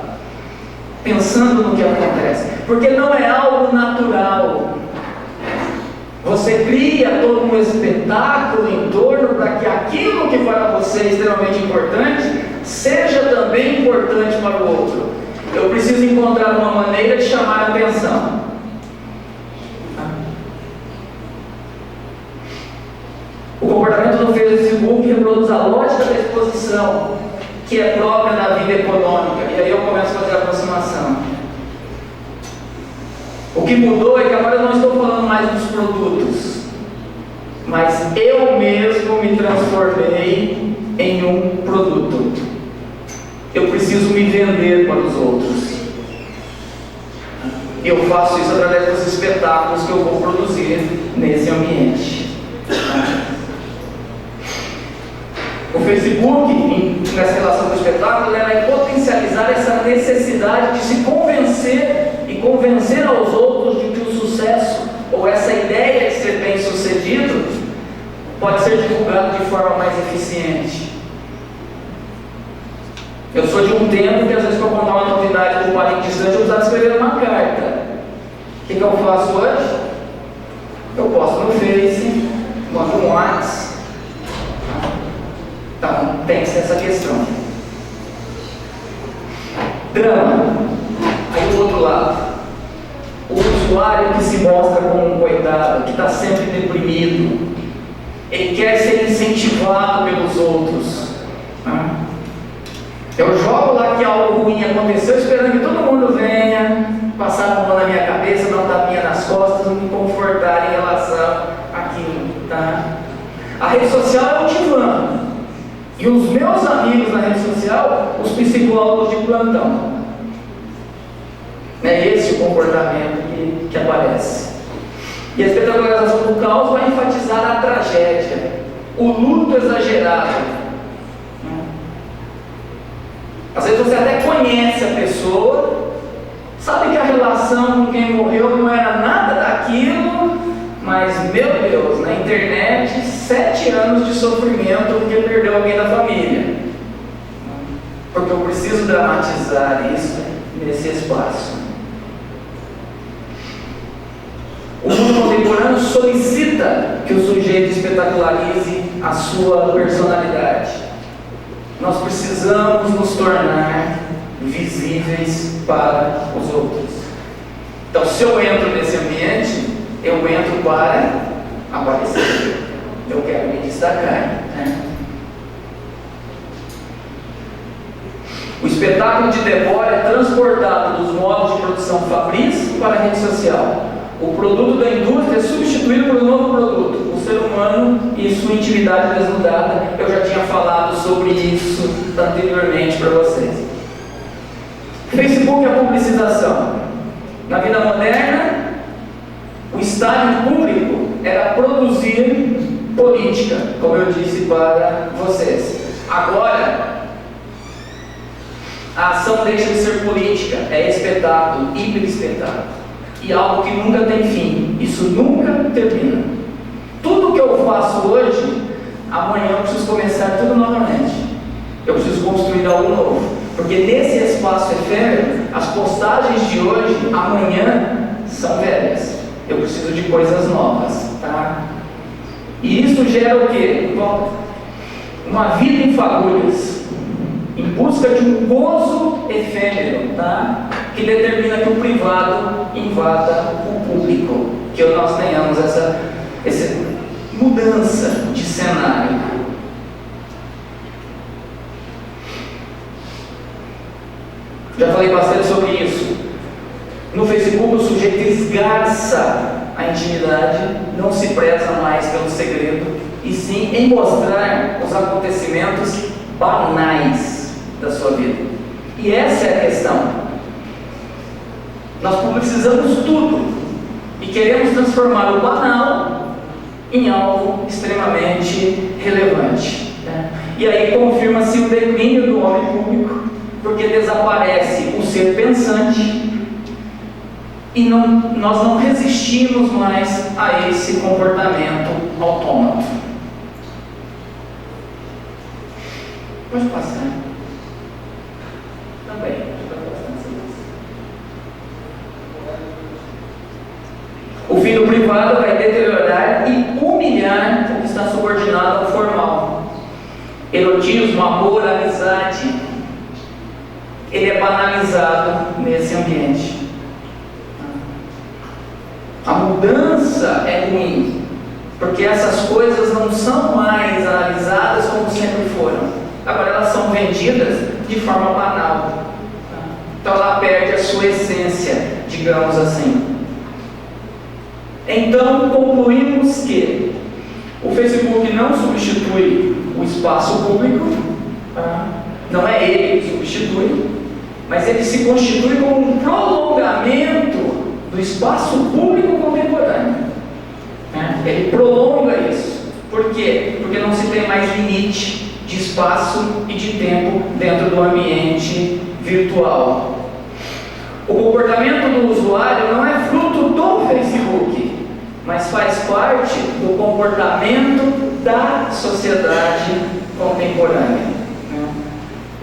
pensando no que acontece, porque não é algo natural. Você cria todo um espetáculo em torno para que aquilo que para você é extremamente importante seja também importante para o outro. Eu preciso encontrar uma maneira de chamar a atenção. O comportamento do Facebook reproduz a lógica da exposição, que é própria da vida econômica. E aí eu começo a fazer a aproximação. O que mudou é que agora eu não estou falando mais dos produtos, mas eu mesmo me transformei em um produto. Eu preciso me vender para os outros. Eu faço isso através dos espetáculos que eu vou produzir nesse ambiente. O Facebook, nessa relação com o espetáculo, vai potencializar essa necessidade de se convencer e convencer aos outros de que o sucesso ou essa ideia de ser bem sucedido pode ser divulgado de forma mais eficiente. Eu sou de um tempo que às vezes para contar uma novidade para um parente distante eu precisava escrever uma carta. O que eu faço hoje? Eu posto no Face, mando um WhatsApp. Então, tem que ser essa questão. Drama. Aí do outro lado, o usuário que se mostra como um coitado, que está sempre deprimido, ele quer ser incentivado pelos outros. Eu jogo lá que algo ruim aconteceu, esperando que todo mundo venha passar a mão na minha cabeça, dar um tapinha nas costas e me confortar em relação àquilo. A rede social é o divã. E os meus amigos na rede social, os psicólogos de plantão. É esse o comportamento que aparece. E a espetacularização do caos vai enfatizar a tragédia, o luto exagerado. Às vezes você até conhece a pessoa, sabe que a relação com quem morreu não era nada daquilo, mas, meu Deus, na internet, 7 anos de sofrimento porque perdeu alguém da família. Porque eu preciso dramatizar isso nesse espaço. contemporâneo solicita que o sujeito espetacularize a sua personalidade. Nós precisamos nos tornar visíveis para os outros. Então, se eu entro nesse ambiente, eu entro para aparecer. Eu quero me destacar, né? O espetáculo de Debord é transportado dos modos de produção fabris para a rede social. O produto da indústria é substituído por um novo produto, o ser humano e sua intimidade desnudada. Eu já tinha falado sobre isso anteriormente para vocês. Facebook é a publicização. Na vida moderna, o estágio público era produzir política, como eu disse para vocês. Agora, a ação deixa de ser política, é espetáculo, hiperespetáculo. E algo que nunca tem fim, isso nunca termina. Tudo que eu faço hoje, amanhã eu preciso começar tudo novamente. Eu preciso construir algo novo. Porque nesse espaço efêmero, as postagens de hoje, amanhã, são velhas. Eu preciso de coisas novas, tá? E isso gera o quê? Bom, uma vida em fagulhas, em busca de um gozo efêmero, tá? Que determina que o privado invada o público, que nós tenhamos essa mudança de cenário. Já falei bastante sobre isso. No Facebook, o sujeito esgarça a intimidade, não se preza mais pelo segredo, e sim em mostrar os acontecimentos banais da sua vida. E essa é a questão. Nós publicizamos tudo e queremos transformar o banal em algo extremamente relevante, né? E aí confirma-se o declínio do homem público, porque desaparece o ser pensante e nós não resistimos mais a esse comportamento autômato. Pode passar. Também. O fim do privado vai deteriorar e humilhar o que está subordinado ao formal. Erotismo, amor, amizade, ele é banalizado nesse ambiente. A mudança é ruim, porque essas coisas não são mais analisadas como sempre foram. Agora elas são vendidas de forma banal. Então ela perde a sua essência, digamos assim. Então concluímos que o Facebook não substitui o espaço público, não é ele que substitui, mas ele se constitui como um prolongamento do espaço público contemporâneo. Ele prolonga isso. Por quê? Porque não se tem mais limite de espaço e de tempo dentro do ambiente virtual. O comportamento do usuário não é fruto do Facebook, mas faz parte do comportamento da sociedade contemporânea.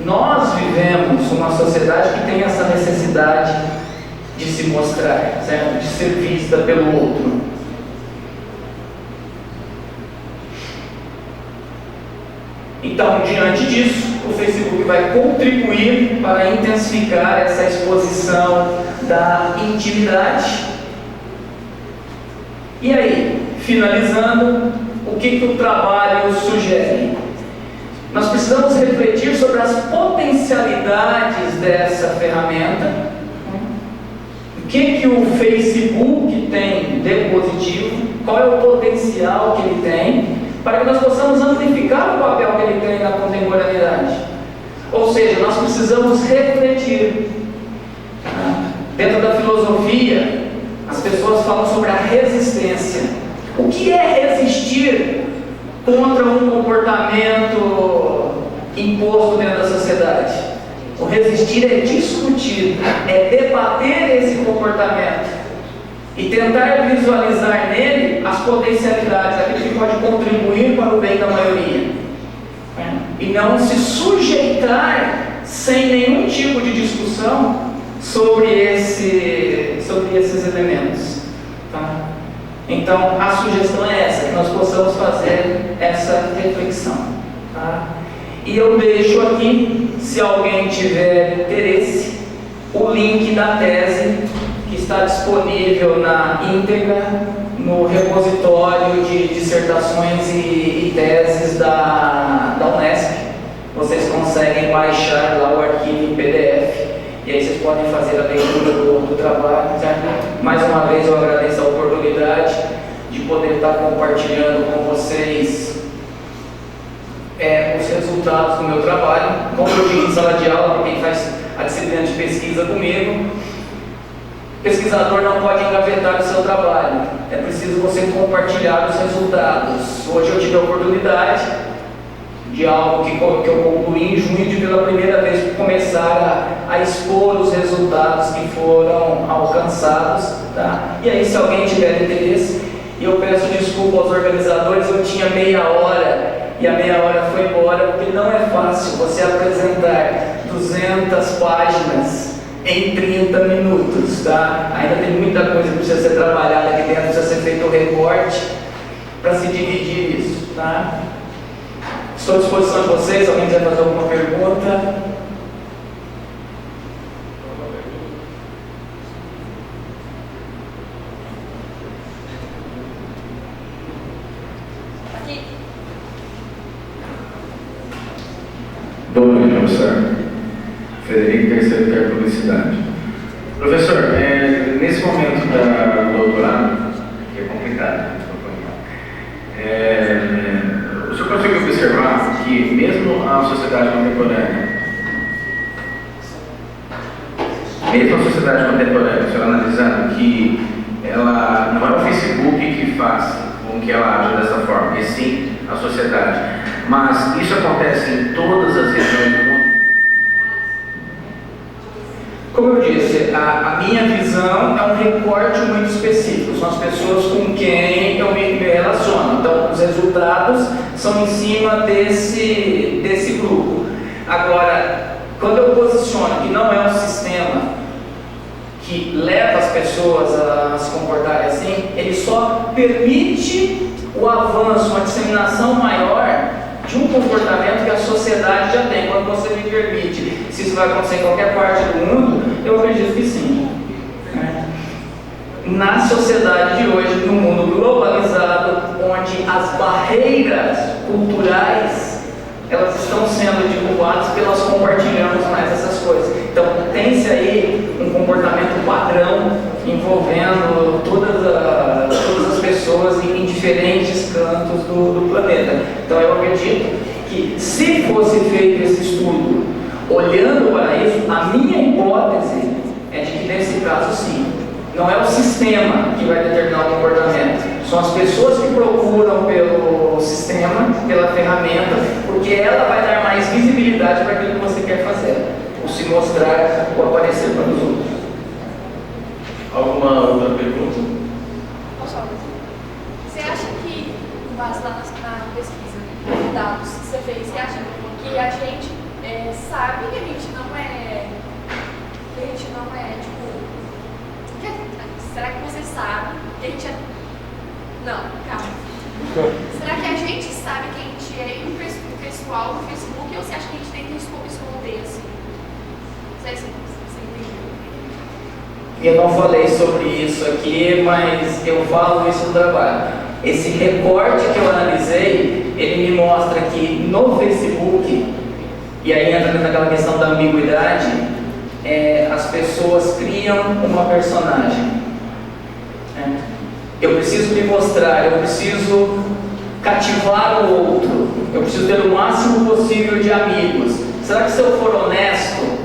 Nós vivemos uma sociedade que tem essa necessidade de se mostrar, certo? De ser vista pelo outro. Então, diante disso, o Facebook vai contribuir para intensificar essa exposição da intimidade. E aí, finalizando, o que o trabalho sugere? Nós precisamos refletir sobre as potencialidades dessa ferramenta. O que o Facebook tem de positivo? Qual é o potencial que ele tem? Para que nós possamos amplificar o papel que ele tem na contemporaneidade. Ou seja, nós precisamos refletir. Dentro da filosofia, as pessoas falam sobre a resistência. O que é resistir contra um comportamento imposto dentro da sociedade? O resistir é discutir, é debater esse comportamento e tentar visualizar nele as potencialidades, aquilo que pode contribuir para o bem da maioria, e não se sujeitar sem nenhum tipo de discussão sobre esses elementos, tá? Então, a sugestão é essa, que nós possamos fazer essa reflexão. Tá? E eu deixo aqui, se alguém tiver interesse, o link da tese que está disponível na íntegra no repositório de dissertações e teses da Unesp. Vocês conseguem baixar lá o arquivo em PDF e aí vocês podem fazer a leitura do trabalho. Certo? Mais uma vez eu agradeço a oportunidade de poder estar compartilhando com vocês os resultados do meu trabalho. Como eu digo em sala de aula, para quem faz a disciplina de pesquisa comigo, o pesquisador não pode engavetar o seu trabalho, é preciso você compartilhar os resultados. Hoje eu tive a oportunidade de algo que eu concluí em junho, de pela primeira vez começar a expor os resultados que foram alcançados. Tá? E aí, se alguém tiver interesse, eu peço desculpa aos organizadores, eu tinha meia hora e a meia hora foi embora, porque não é fácil você apresentar 200 páginas em 30 minutos, tá? Ainda tem muita coisa que precisa ser trabalhada aqui dentro, precisa ser feito o recorte para se dividir isso, tá? Estou à disposição de vocês, se alguém quiser fazer alguma pergunta. Boa noite, professor. Frederico, terceiro quer publicidade. Professor, nesse momento do doutorado, que é complicado, o senhor conseguiu observar que mesmo a sociedade contemporânea, o senhor analisando que ela não é o Facebook que faz com que ela aja dessa forma, e sim a sociedade. Mas isso acontece em todas as regiões do mundo? Como eu disse, a minha visão é um recorte muito específico, são as pessoas com quem eu me relaciono. Então, os resultados são em cima desse grupo. Agora, quando eu posiciono que não é um sistema que leva as pessoas a se comportarem assim, ele só permite o avanço, uma disseminação maior de um comportamento que a sociedade já tem. Quando você me permite, se isso vai acontecer em qualquer parte do mundo, eu acredito que sim. Na sociedade de hoje, no mundo globalizado, onde as barreiras culturais elas estão sendo derrubadas porque nós compartilhamos mais essas coisas. Então, tem-se aí um comportamento padrão envolvendo todas as pessoas em diferentes cantos do planeta. Então, eu acredito que, se fosse feito esse estudo olhando para isso, a minha hipótese é de que, nesse caso, sim, não é o sistema que vai determinar o comportamento. São as pessoas que procuram pelo sistema, pela ferramenta, porque ela vai dar mais visibilidade para aquilo que você quer fazer, ou se mostrar ou aparecer para os outros. Alguma outra pergunta? Você acha que, com base lá na pesquisa, dados que você fez, você acha que a gente sabe que a gente não é, tipo, será que você sabe que a gente é... Não, calma. Será que a gente sabe que a gente é o pessoal do Facebook ou você acha que a gente tenta esconder assim? Não sei se você entendeu. Eu não falei sobre isso aqui, mas eu falo isso no trabalho. Esse recorte que eu analisei, ele me mostra que no Facebook, e aí entra naquela questão da ambiguidade, as pessoas criam uma personagem. Eu preciso me mostrar, eu preciso cativar o outro, eu preciso ter o máximo possível de amigos. Será que se eu for honesto,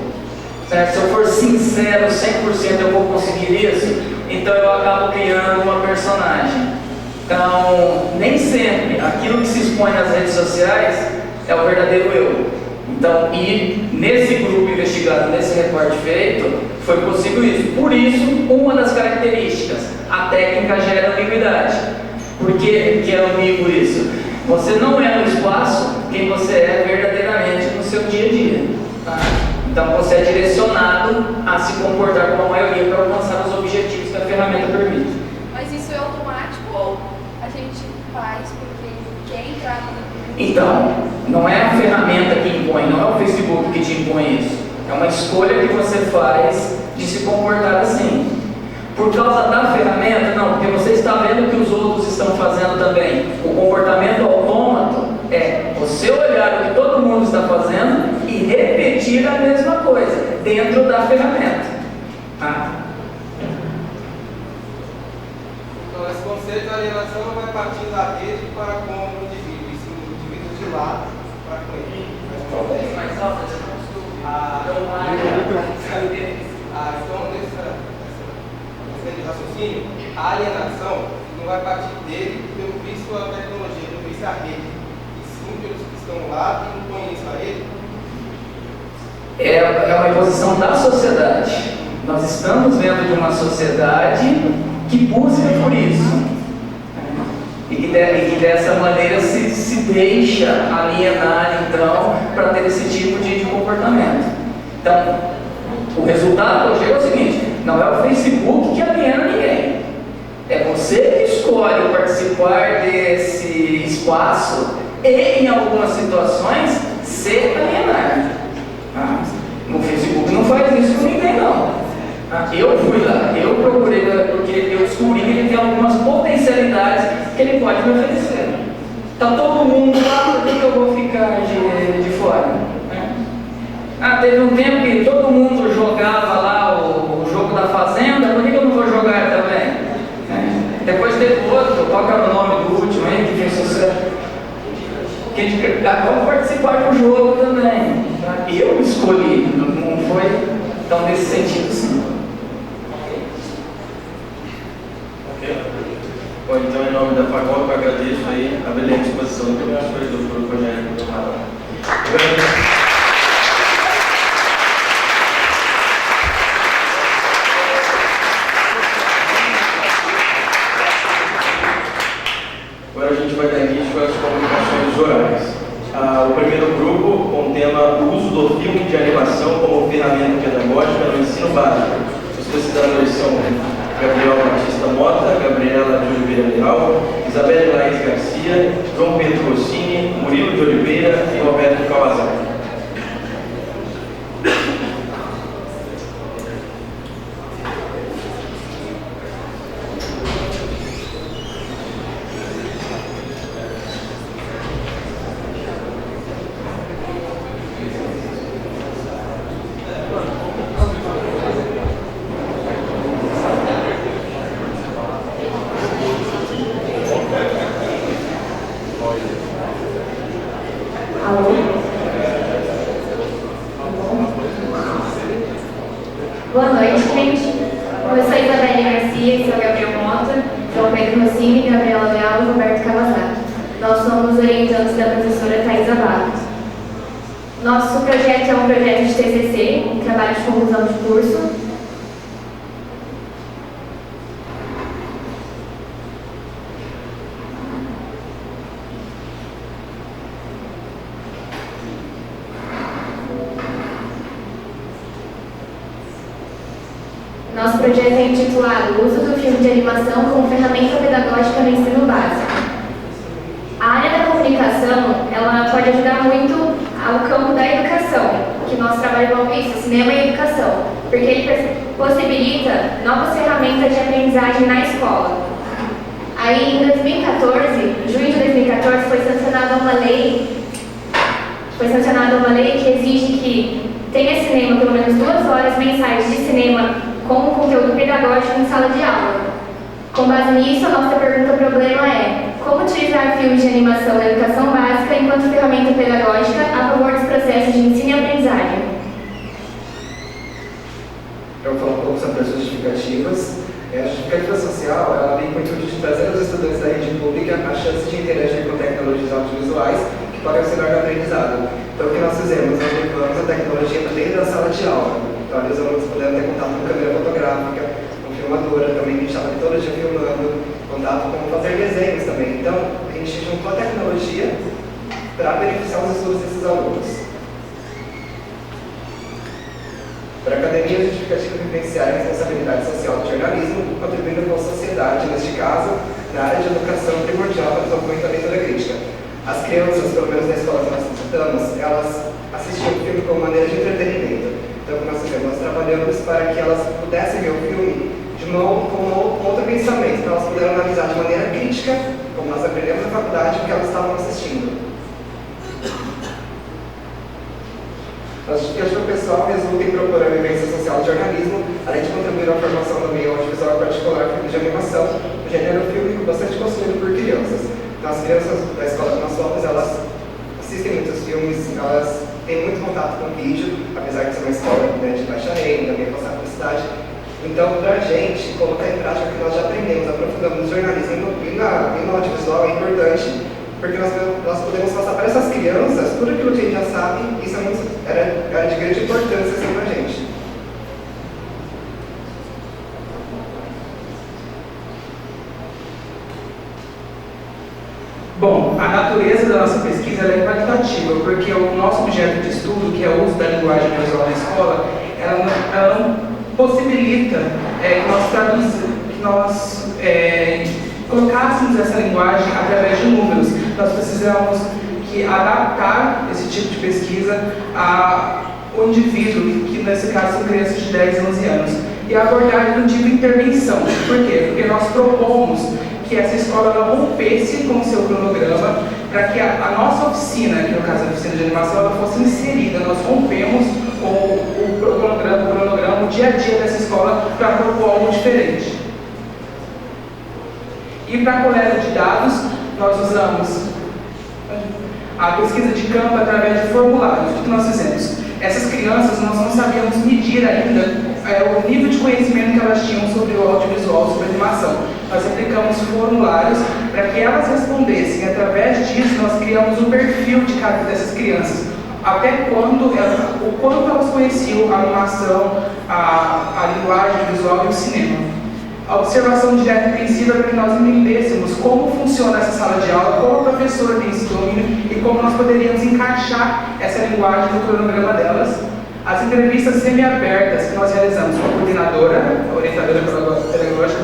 certo? Se eu for sincero 100% eu vou conseguir isso? Então eu acabo criando uma personagem. Então, nem sempre aquilo que se expõe nas redes sociais é o verdadeiro eu. Então, e nesse grupo investigado, nesse recorte feito, foi possível isso. Por isso, uma das características, a técnica gera ambiguidade. Por que é ambíguo isso? Você não é no espaço quem você é verdadeiramente no seu dia a dia. Tá? Então, você é direcionado a se comportar como a maioria para alcançar os objetivos que a ferramenta permite. Mas isso é automático gente faz porque quer entrar no... Então, não é a ferramenta que impõe, não é o Facebook que te impõe isso. É uma escolha que você faz de se comportar assim. Por causa da ferramenta, não, porque você está vendo o que os outros estão fazendo também. O comportamento autômato é você olhar o que todo mundo está fazendo e repetir a mesma coisa dentro da ferramenta. Então, esse conceito de alienação não vai partir da rede para com o indivíduo, e sim do indivíduo de lado para com ele. Mais alto, Então, nesse raciocínio, a alienação não vai partir dele pelo vício à tecnologia, pelo vício à rede, e sim pelos que estão lá e não conhecem a ele. É uma imposição da sociedade. Nós estamos dentro de uma sociedade que busca por isso. E que dessa maneira se deixa alienar, então, para ter esse tipo de comportamento. Então, o resultado que eu chego é o seguinte: não é o Facebook que aliena ninguém. É você que escolhe participar desse espaço e, em algumas situações, ser alienado. No Facebook não faz isso com ninguém, não. Eu fui lá, eu procurei, porque eu descobri que ele tem algumas potencialidades que ele pode me oferecer. Está todo mundo lá, por que eu vou ficar de fora? Teve um tempo que todo mundo jogava lá o jogo da Fazenda, por que eu não vou jogar também? Depois teve outro, qual que era o nome do último aí, que fez sucesso? Vamos participar do jogo também. Eu escolhi, não foi tão nesse sentido sim. Bom, então, em nome da FACOP, eu agradeço aí a brilhante exposição do professor e do Dr. Rogério Couto. Agora a gente vai dar início às comunicações orais. O primeiro grupo, com o tema Uso do filme de animação como ferramenta pedagógica no ensino básico. Os pesquisadores são Gabriel Batista Mota, Gabriela de Oliveira Leal, Isabelle Laís Garcia, João Pedro Rossini, Murilo de Oliveira e Roberto Kawasaki. Boa noite, gente. Eu sou Isabelle Garcia, sou Gabriel Mota, João Pedro Rossini, Gabriela Leal e Roberto Kawasaki. Nós somos orientandos da professora Thaisa Barros. Nosso projeto é um projeto de TCC, um trabalho de conclusão de curso. Nosso projeto é intitulado O uso do filme de animação como ferramenta pedagógica no ensino básico. A área da comunicação, ela pode ajudar muito ao campo da educação, que nosso trabalho envolve isso, cinema e educação, porque ele possibilita novas ferramentas de aprendizagem na escola. Aí, em 2014, em junho de 2014, foi sancionada uma lei que exige que tenha cinema pelo menos 2 horas mensais de cinema com conteúdo pedagógico em sala de aula. Com base nisso, a nossa pergunta-problema é: como utilizar filmes de animação na educação básica enquanto ferramenta pedagógica a favor dos processos de ensino e aprendizagem? Eu vou falar um pouco sobre as justificativas. A justificativa social, ela vem com o intuito de trazer aos estudantes da rede pública a chance de interagir com tecnologias audiovisuais que podem auxiliar no aprendizado. Então, o que nós fizemos? Nós levamos a tecnologia para dentro da sala de aula. Então, os alunos puderam ter contato com câmera fotográfica, com filmadora também, que a gente estava toda dia filmando, contato com fazer desenhos também. Então, a gente juntou a tecnologia para beneficiar os estudos desses alunos. Para a academia, a justificativa vivenciar a responsabilidade social do jornalismo, contribuindo com a sociedade, neste caso, na área de educação primordial para o desenvolvimento da leitura crítica. As crianças, pelo menos na escola que nós visitamos, elas assistiam o filme como maneira de entretenimento. Então, como nós trabalhamos para que elas pudessem ver o filme com outro pensamento, então elas puderam analisar de maneira crítica, como nós aprendemos na faculdade, o que elas estavam assistindo. A justificativa pessoal resulta em propor a vivência social do jornalismo, além de contribuir à formação do meio audiovisual particular, filme de animação, o gênero fílmico bastante consumido por crianças. Então, as crianças da escola que nós somos, elas assistem muitos filmes, elas têm muito contato com vídeo, apesar de ser uma escola, né, de baixa renda, também passar publicidade. Então, para a gente colocar em prática o que nós já aprendemos, aprofundamos no jornalismo e no audiovisual é importante, porque nós podemos passar para essas crianças tudo aquilo que a gente já sabe, e isso era de grande importância assim, para a gente. Bom, a natureza da nossa pesquisa é qualitativa, porque o nosso objeto de estudo, que é o uso da linguagem visual na escola, ela não possibilita que nós colocássemos essa linguagem através de números. Nós precisamos adaptar esse tipo de pesquisa ao indivíduo, que nesse caso são crianças de 10 e 11 anos. E a abordagem do tipo intervenção. Por quê? Porque nós propomos que essa escola ela rompesse com o seu cronograma para que a nossa oficina, que no caso é a oficina de animação, ela fosse inserida. Nós rompemos o cronograma, o dia a dia dessa escola para propor algo diferente. E para a coleta de dados, nós usamos a pesquisa de campo através de formulários. O que nós fizemos? Essas crianças, nós não sabíamos medir ainda o nível de conhecimento que elas tinham sobre o audiovisual, sobre a animação. Nós aplicamos formulários para que elas respondessem. Através disso, nós criamos um perfil de cada dessas crianças. Até o quanto elas conheciam a animação, a linguagem visual e o cinema. A observação direta e intensiva para que nós entendêssemos como funciona essa sala de aula, como a professora tem esse domínio e como nós poderíamos encaixar essa linguagem no cronograma delas. As entrevistas semi-abertas que nós realizamos com a coordenadora, a orientadora pedagógica,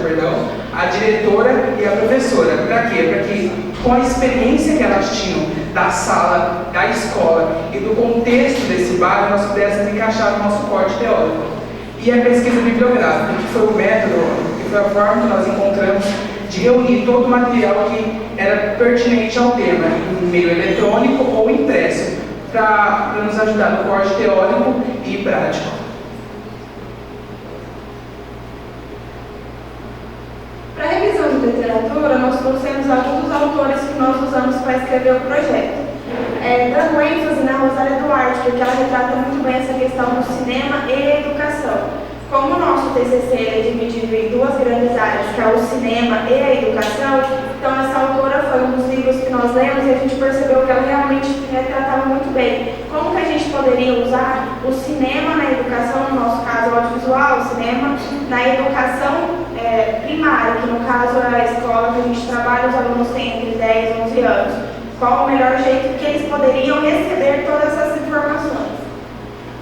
a diretora e a professora. Para quê? Para que, com a experiência que elas tinham da sala, da escola e do contexto desse bairro, nós pudéssemos encaixar no nosso corte teórico. E a pesquisa bibliográfica, que foi o método, que foi a forma que nós encontramos de reunir todo o material que era pertinente ao tema, em meio eletrônico ou impresso, para nos ajudar no corte teórico e prático. Para a revisão de literatura, nós trouxemos alguns dos autores que nós usamos para escrever o projeto. Dando ênfase na Rosália Duarte, porque ela retrata muito bem essa questão do cinema e a educação. Como o nosso TCC é dividido em duas grandes áreas, que é o cinema e a educação, então essa autora foi um dos livros que nós lemos e a gente percebeu que ela realmente retratava muito bem. Como que a gente poderia usar o cinema na educação, no nosso caso o audiovisual, o cinema, na educação primária, que no caso é a escola que a gente trabalha, os alunos têm entre 10 e 11 anos. Qual o melhor jeito que eles poderiam receber todas essas informações?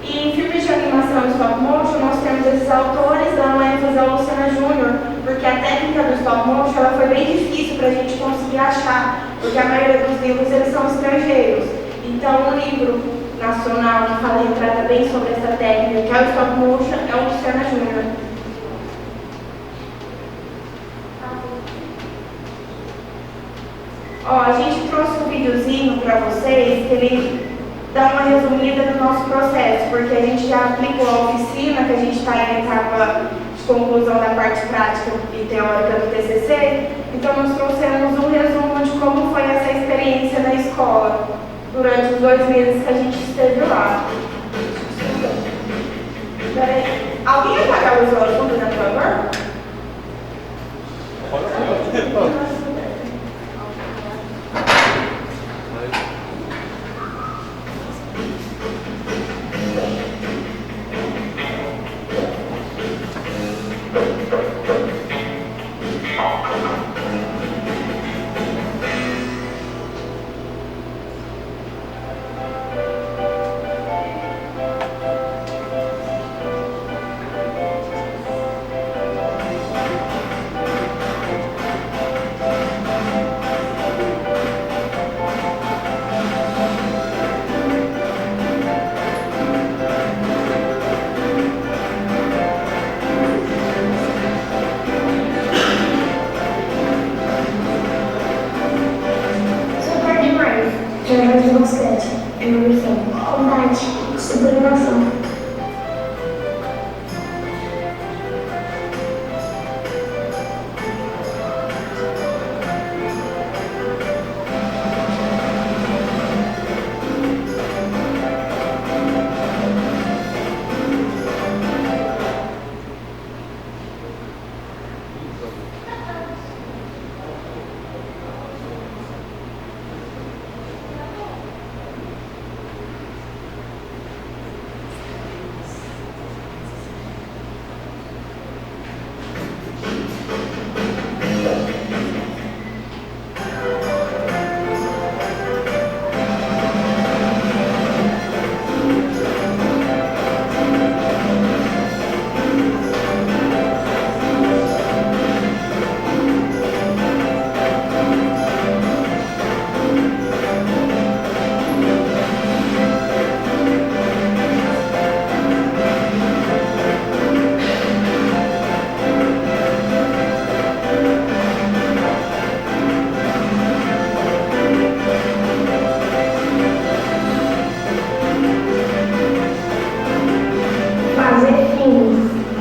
E em filmes de animação e stop motion, nós temos esses autores dando ênfase ao Luciana Júnior, porque a técnica do stop motion ela foi bem difícil para a gente conseguir achar, porque a maioria dos livros eles são estrangeiros. Então, um livro nacional que retrata bem sobre essa técnica, que é o stop motion, é o Luciana Júnior. A gente trouxe um videozinho para vocês, que ele dá uma resumida do nosso processo, porque a gente já aplicou a oficina, que a gente está em etapa de conclusão da parte prática e teórica do TCC, então nós trouxemos um resumo de como foi essa experiência na escola, durante os 2 meses que a gente esteve lá. Alguém apagar os olhos, por favor? através do basquete, evolução, combate, sublimação.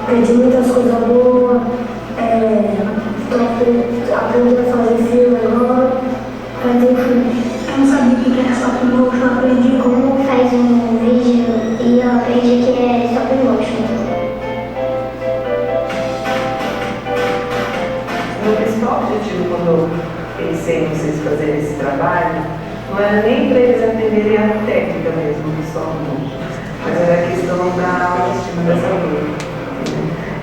Aprendi muitas coisas boas, aprendi a fazer filme agora, fazer filme. Eu não sabia o que era stop motion, eu aprendi como faz um vídeo e eu aprendi que é stop motion. Meu principal objetivo quando eu pensei em vocês fazerem esse trabalho não era nem para eles aprenderem a técnica mesmo do stop motion, mas era a questão da autoestima dessa aluna.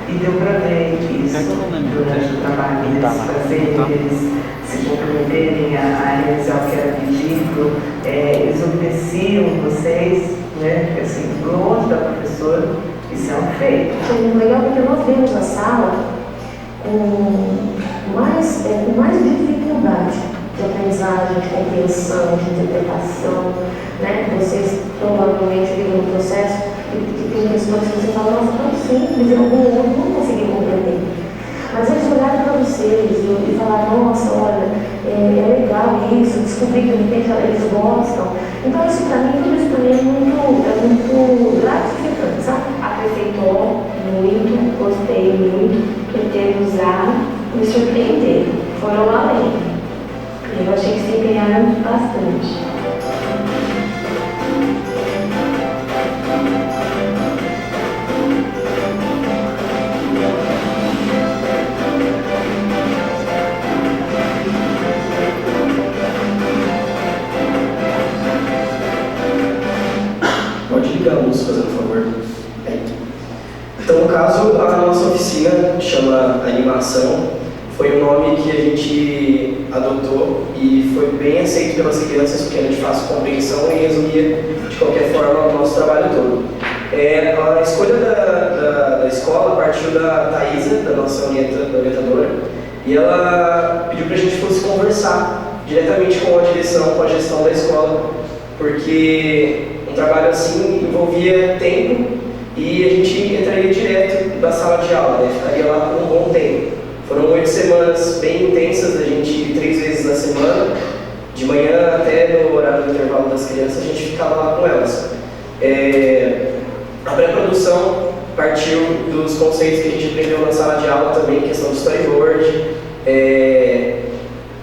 E deu para ver isso durante o trabalho, eles fazerem, eles se comprometerem a realizar o que era pedido, eles obedeciam vocês, né? Porque assim, longe da professora, isso é um feito. Foi legal porque nós vimos na sala com mais dificuldade de aprendizagem, de compreensão, de interpretação, né? Vocês provavelmente viram no processo que tem questões que você fala, nossa, tão simples, e algum outro não consegui compreender. Mas eles olharam para vocês e falaram, nossa, olha, é legal isso, descobri que de repente eles gostam. Então isso para mim, tudo isso para mim é muito gratificante, sabe? Aperfeiçoou muito, gostei muito, pretendo usar, me surpreenderam, foram além. Eu achei que se empenharam bastante. Pode ligar a luz, fazendo favor. Então, no caso, a nossa oficina chama Animação. Foi um nome que a gente adotou e foi bem aceito pelas crianças, porque era de fácil compreensão e resumia, de qualquer forma, o nosso trabalho todo. A escolha da escola partiu da Thaisa, da nossa orientadora, e ela pediu para a gente fosse conversar diretamente com a direção, com a gestão da escola, porque um trabalho assim envolvia tempo e a gente entraria direto da sala de aula, né? Ficaria lá por um bom tempo. Foram 8 semanas bem intensas, a gente ir 3 vezes na semana, de manhã até no horário do intervalo das crianças, a gente ficava lá com elas. A pré-produção partiu dos conceitos que a gente aprendeu na sala de aula também, questão do storyboard,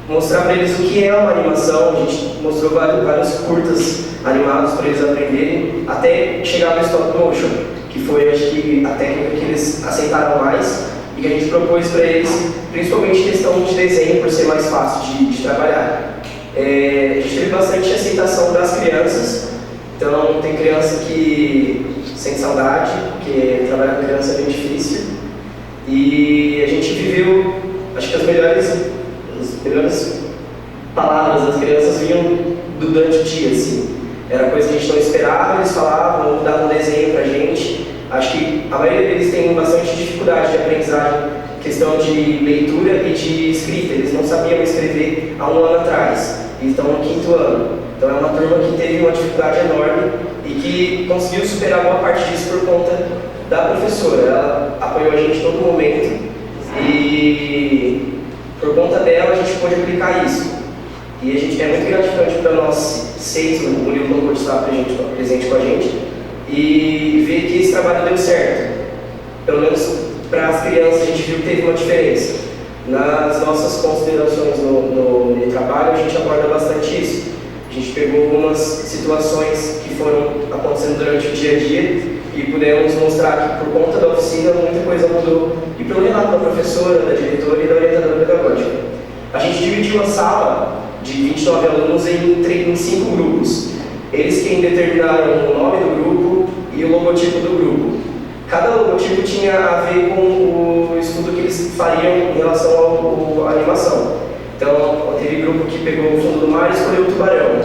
mostrar para eles o que é uma animação. A gente mostrou vários curtas animados para eles aprenderem, até chegar no stop motion, que foi, acho que, a técnica que eles aceitaram mais e que a gente propôs para eles, principalmente questão de desenho, por ser mais fácil de trabalhar. A gente teve bastante aceitação das crianças, então tem criança que sente saudade, porque trabalhar com criança é bem difícil, e a gente viveu, acho que as melhores palavras das crianças vinham durante o dia, assim. Era coisa que a gente não esperava, eles falavam, davam um desenho pra gente. Acho que a maioria deles tem bastante dificuldade de aprendizagem, questão de leitura e de escrita. Eles não sabiam escrever há um ano atrás, e estão no 5º ano. Então é uma turma que teve uma dificuldade enorme e que conseguiu superar boa parte disso por conta da professora. Ela apoiou a gente em todo momento e por conta dela a gente pôde aplicar isso. E a gente, é muito gratificante para nós seis, o Murilo não pôde estar presente com a gente, e ver que esse trabalho deu certo. Pelo menos para as crianças a gente viu que teve uma diferença. Nas nossas considerações no trabalho, a gente aborda bastante isso. A gente pegou algumas situações que foram acontecendo durante o dia a dia e pudemos mostrar que, por conta da oficina, muita coisa mudou. E pelo relato da professora, da diretora e da orientadora pedagógica. A gente dividiu a sala de 29 alunos em 5 grupos. Eles quem determinaram o nome do grupo e o logotipo do grupo. Cada logotipo tinha a ver com o estudo que eles fariam em relação à animação. Então, teve grupo que pegou o fundo do mar e escolheu o tubarão.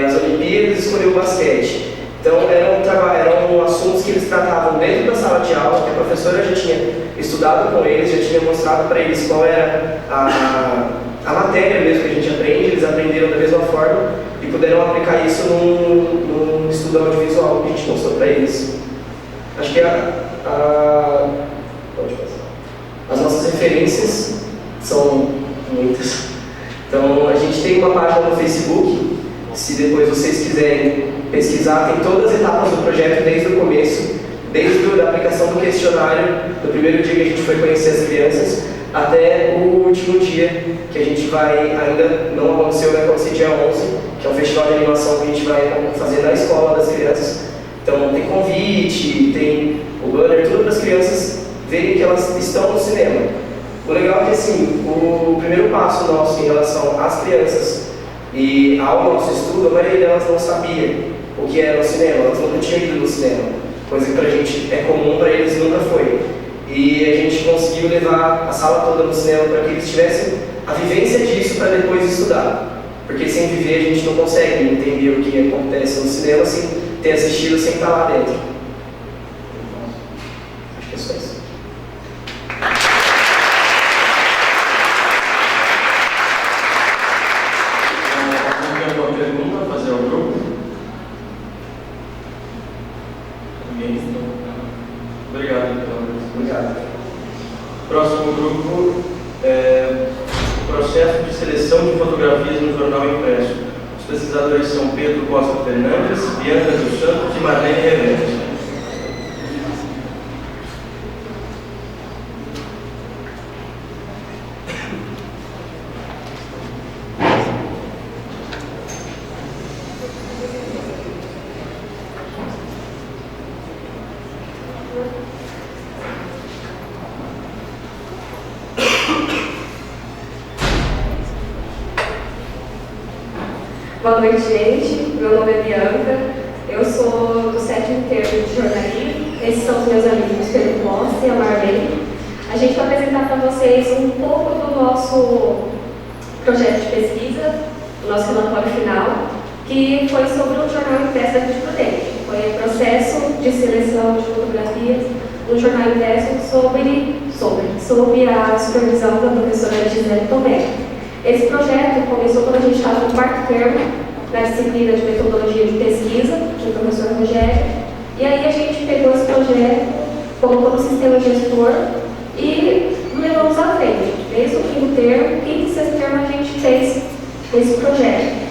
As Olimpíadas escolheu o basquete. Então, eram assuntos que eles tratavam dentro da sala de aula, que a professora já tinha estudado com eles, já tinha mostrado para eles qual era a matéria mesmo que a gente aprende. Eles aprenderam da mesma forma e puderam aplicar isso num estudo audiovisual que a gente mostrou para eles. Acho que as nossas referências são muitas. Então, a gente tem uma página no Facebook. Se depois vocês quiserem pesquisar, tem todas as etapas do projeto desde o começo, desde a aplicação do questionário, do primeiro dia que a gente foi conhecer as crianças, até o último dia que a gente vai, ainda não aconteceu, vai acontecer dia 11, que é um festival de animação que a gente vai fazer na escola das crianças. Então tem convite, tem o banner, tudo para as crianças verem que elas estão no cinema. O legal é que assim, o primeiro passo nosso em relação às crianças e ao nosso estudo, a maioria delas não sabia o que era o cinema, elas nunca tinham ido no cinema, coisa que pra gente é comum, para eles nunca foi. E a gente conseguiu levar a sala toda no cinema para que eles tivessem a vivência disso para depois estudar. Porque sem viver a gente não consegue entender o que acontece no cinema sem ter assistido, sem estar lá dentro. Acho que é só isso. Alguma pergunta a fazer ao grupo? Ninguém? Obrigado, então. Obrigado. Próximo grupo é o processo de seleção de fotografias no jornal impresso. Os pesquisadores são Pedro Costa Fernandes, Bianca dos Santos e Marlene Reveres. Boa noite, gente. Meu nome é Bianca. Eu sou do 7º termo de jornalismo. Esses são os meus amigos Pedro Costa e a Marlene. A gente vai apresentar para vocês um pouco do nosso projeto de pesquisa, o nosso relatório final, que foi sobre o jornal impresso da Rede Prudente. Foi o processo de seleção de fotografias no jornal impresso sob a supervisão da professora Gisele Tomé. Esse projeto começou quando a gente estava no 4º termo, na disciplina de metodologia de pesquisa, com o professor Rogério, e aí a gente pegou esse projeto, colocou no sistema gestor e levamos à frente. Desde o 5º termo, 5º e 6º termo a gente fez esse projeto.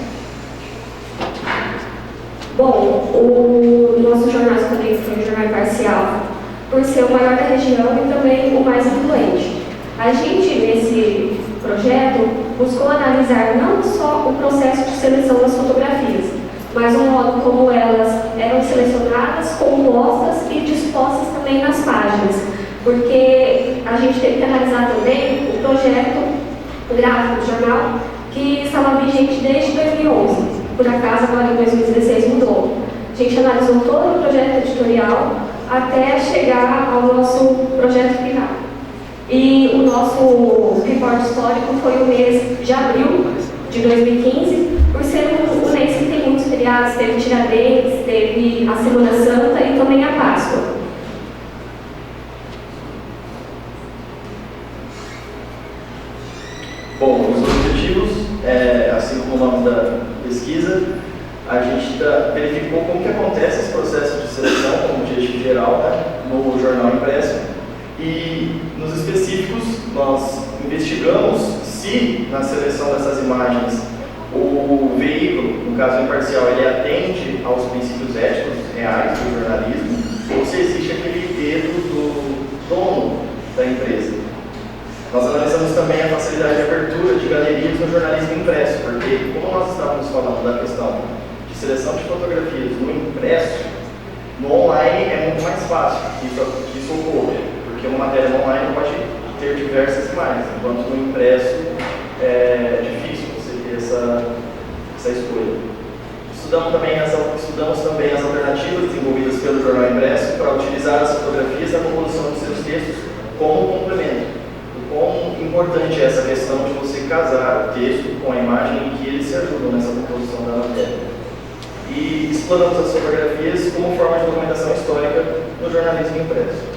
Bom, o nosso jornal também foi um jornal imparcial, por ser o maior da região e também o mais influente. A gente, nesse projeto, buscou analisar não só o processo de seleção das fotografias, mas o modo como elas eram selecionadas, compostas e dispostas também nas páginas, porque a gente teve que analisar também o projeto gráfico do jornal, que estava vigente desde 2011. Por acaso, agora em 2016 mudou. A gente analisou todo o projeto editorial até chegar ao nosso projeto final. E o nosso reporte histórico foi o mês de abril de 2015, por ser um mês que tem muitos feriados, teve Tiradentes, teve a Semana Santa e também a Páscoa. Bom, os objetivos, assim como o nome da pesquisa, a gente verificou como que acontece esse processo de seleção, como objetivo geral, né, no jornal impresso. E nos específicos, nós investigamos se na seleção dessas imagens O veículo, no caso imparcial, ele atende aos princípios éticos reais do jornalismo, ou se existe aquele dedo do dono da empresa. Nós analisamos também a facilidade de abertura de galerias no jornalismo impresso, porque como nós estávamos falando da questão de seleção de fotografias no impresso, no online é muito mais fácil que isso ocorra, porque uma matéria no online pode ter diversas imagens, enquanto no impresso é difícil você ter essa escolha. Estudamos também as alternativas desenvolvidas pelo jornal impresso para utilizar as fotografias na composição de seus textos como complemento. O quão importante é essa questão de você casar o texto com a imagem e que eles se ajudam nessa composição da matéria. E exploramos as fotografias como forma de documentação histórica no jornalismo impresso.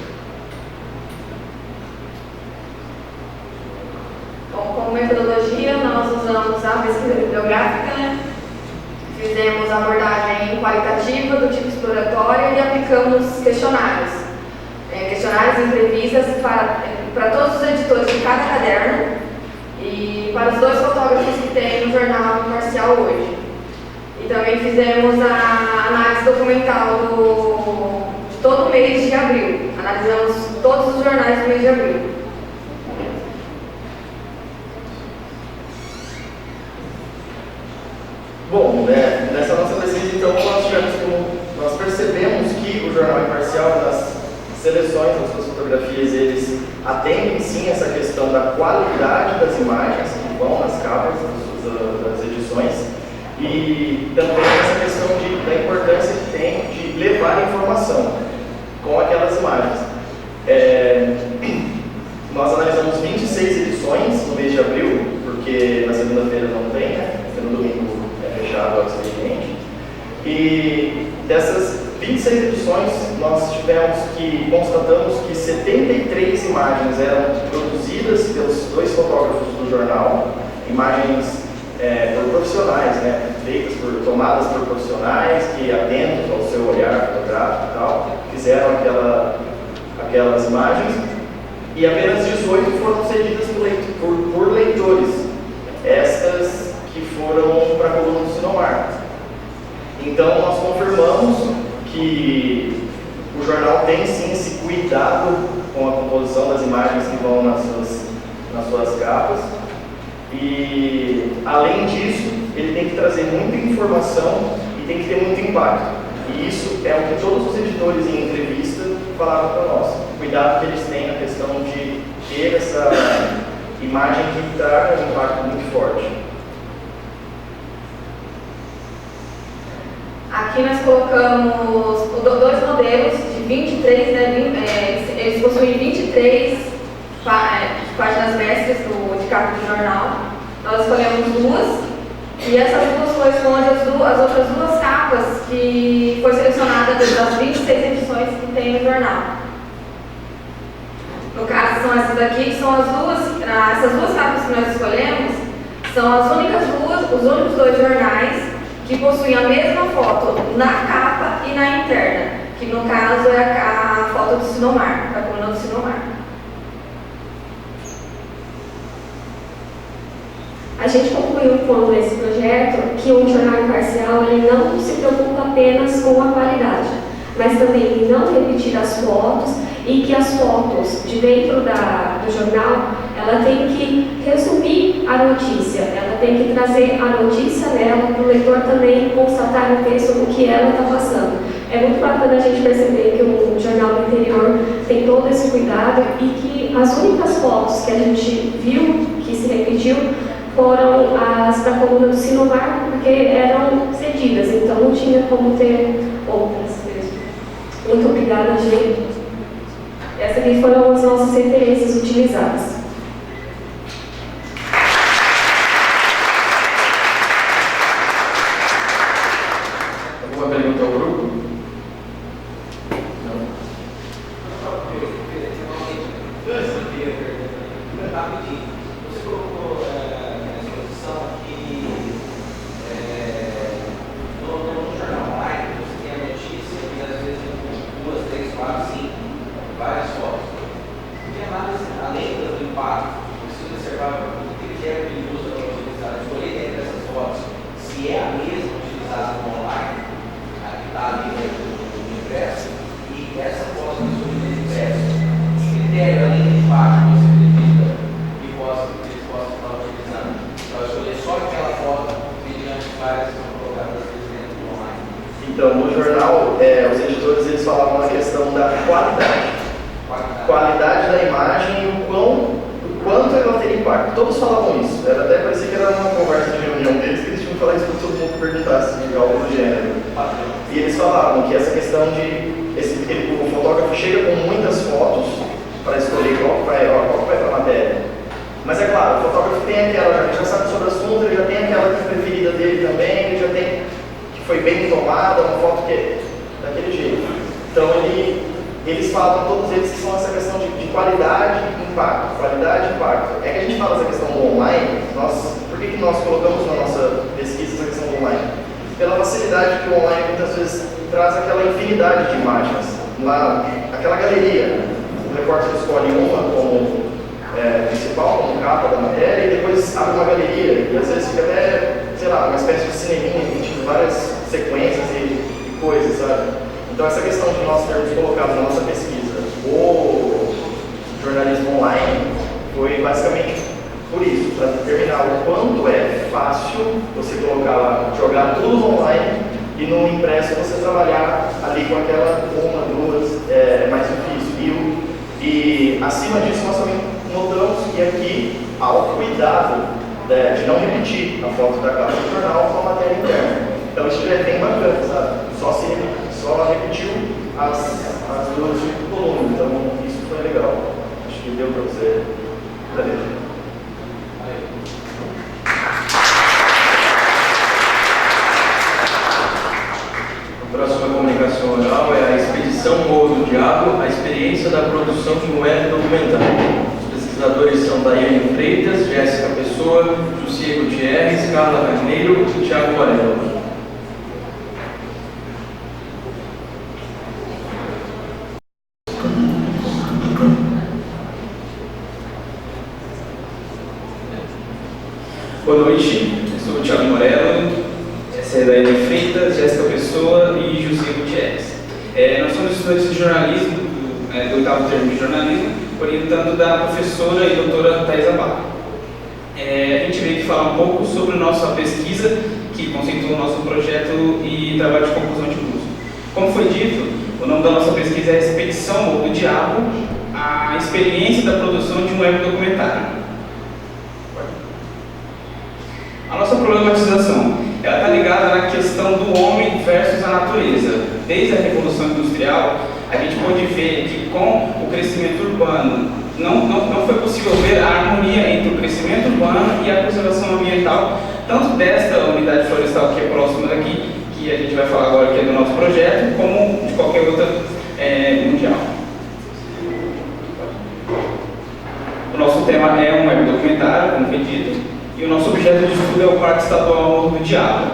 Bom, como metodologia, nós usamos a pesquisa bibliográfica, né? Fizemos abordagem qualitativa do tipo exploratório e aplicamos questionários. Questionários e entrevistas para todos os editores de cada caderno e para os 2 fotógrafos que tem no jornal imparcial hoje. E também fizemos a análise documental de todo o mês de abril. Analisamos todos os jornais do mês de abril. Bom, nessa nossa pesquisa, então, nós percebemos que o jornal imparcial, nas seleções das suas fotografias, eles atendem sim essa questão da qualidade das imagens que vão nas capas das edições e também essa questão da importância que tem de levar informação com aquelas imagens. Nós analisamos 26 edições no mês de abril, porque na segunda-feira não tem, né? No domingo é fechado o expediente. E dessas 26 edições, nós constatamos que 73 imagens eram produzidas pelos 2 fotógrafos do jornal, imagens por profissionais, né, tomadas por profissionais que, atentos ao seu olhar fotográfico e tal, fizeram aquelas imagens, e apenas 18 foram cedidas por leitores, estas que foram para a coluna do Sinomar. Então, nós confirmamos que o jornal tem sim esse cuidado com a composição das imagens que vão nas suas capas e, além disso, ele tem que trazer muita informação e tem que ter muito impacto. E isso é o que todos os editores em entrevista falaram para nós. O cuidado que eles têm na questão de ter essa imagem que traga um impacto muito forte. Aqui nós colocamos 2 modelos de 23, né, eles possuem 23 páginas mestres de capa do jornal. Nós escolhemos 2 e essas 2 correspondem às outras 2 capas que foi selecionada das 26 edições que tem no jornal. No caso, são essas daqui, que são essas 2 capas que nós escolhemos, são os únicos 2 jornais que possuem a mesma foto na capa e na interna, que no caso é a foto do Sinomar, da coluna do Sinomar. A gente concluiu com esse projeto que o jornal imparcial ele não se preocupa apenas com a qualidade, mas também em não repetir as fotos e que as fotos de dentro do jornal ela tem que resumir a notícia, ela tem que trazer a notícia dela para o leitor também constatar no texto o que ela está passando. É muito bacana a gente perceber que o jornal do interior tem todo esse cuidado e que as únicas fotos que a gente viu que se repetiu foram as da coluna do Sinomar, porque eram cedidas, então não tinha como ter outras mesmo. Muito obrigada, gente. Essas aqui foram as nossas referências utilizadas. Alguma pergunta ao grupo? Não. Rapidinho. Você colocou na exposição que no jornal online você tem a notícia e às vezes com 2, 3, 4, 5, várias fotos. Tem análise, além do Então, no jornal, os editores eles falavam na questão da qualidade da imagem e o quanto ela teria impacto. Todos falavam isso. Até parecia que era uma conversa de reunião deles que eles tinham que falar isso para todo mundo perguntasse de algo do gênero. E eles falavam que essa questão o fotógrafo chega com muitas fotos para escolher qual vai para a matéria. Mas é claro, o fotógrafo tem aquela, já sabe sobre o assunto, ele já tem aquela preferida dele também, ele já tem que foi bem tomada, uma foto que é daquele jeito. Então eles falam, todos eles, que são essa questão de qualidade e impacto. Qualidade e impacto. É que a gente fala essa questão do online, por que nós colocamos na nossa pesquisa essa questão do online? Pela facilidade que o online muitas vezes traz aquela infinidade de imagens. Aquela galeria, o repórter escolhe uma como principal, como capa da matéria, e depois abre uma galeria, e às vezes fica até, sei lá, uma espécie de cineminha, emitindo várias sequências e coisas, sabe? Então essa questão de nós termos colocado na nossa pesquisa o jornalismo online foi basicamente por isso, para determinar o quanto é fácil você colocar lá, jogar tudo online, e no impresso você trabalhar ali com aquela uma, duas, é mais difícil. E acima disso nós também notamos que aqui há o cuidado de não repetir a foto da capa do jornal com a matéria interna. Então isso já é bem bacana, sabe? Só repetiu as duas de volume, então isso foi legal. Acho que deu para você entender. A próxima comunicação oral é a Expedição Morro do Diabo, a experiência da produção de um web documentário. Os pesquisadores são Daiane Freitas, Jéssica Pessoa, Jussier Gutierrez, Carla Carneiro e Thiago Morello. Boa noite, eu sou o Thiago Morello, essa é a Daiane Freitas, Jéssica Pessoa e Jussier Gutierrez. Nós somos estudantes de jornalismo, do oitavo termo de jornalismo, orientando da professora e doutora Thaisa Barra. A gente veio aqui falar um pouco sobre nossa pesquisa, que conceitua o nosso projeto e trabalho de conclusão de curso. Como foi dito, o nome da nossa pesquisa é Expedição Morro do Diabo, a experiência da produção de um web documentário. A nossa problematização está ligada na questão do homem versus a natureza. Desde a Revolução Industrial, a gente pode ver que com o crescimento urbano não foi possível ver a harmonia entre o crescimento urbano e a conservação ambiental, tanto desta unidade florestal que é próxima daqui, que a gente vai falar agora que é do nosso projeto, como de qualquer outra mundial. O nosso tema é um web documentário, como foi dito, e o nosso objeto de estudo é o Parque Estadual Morro do Diabo.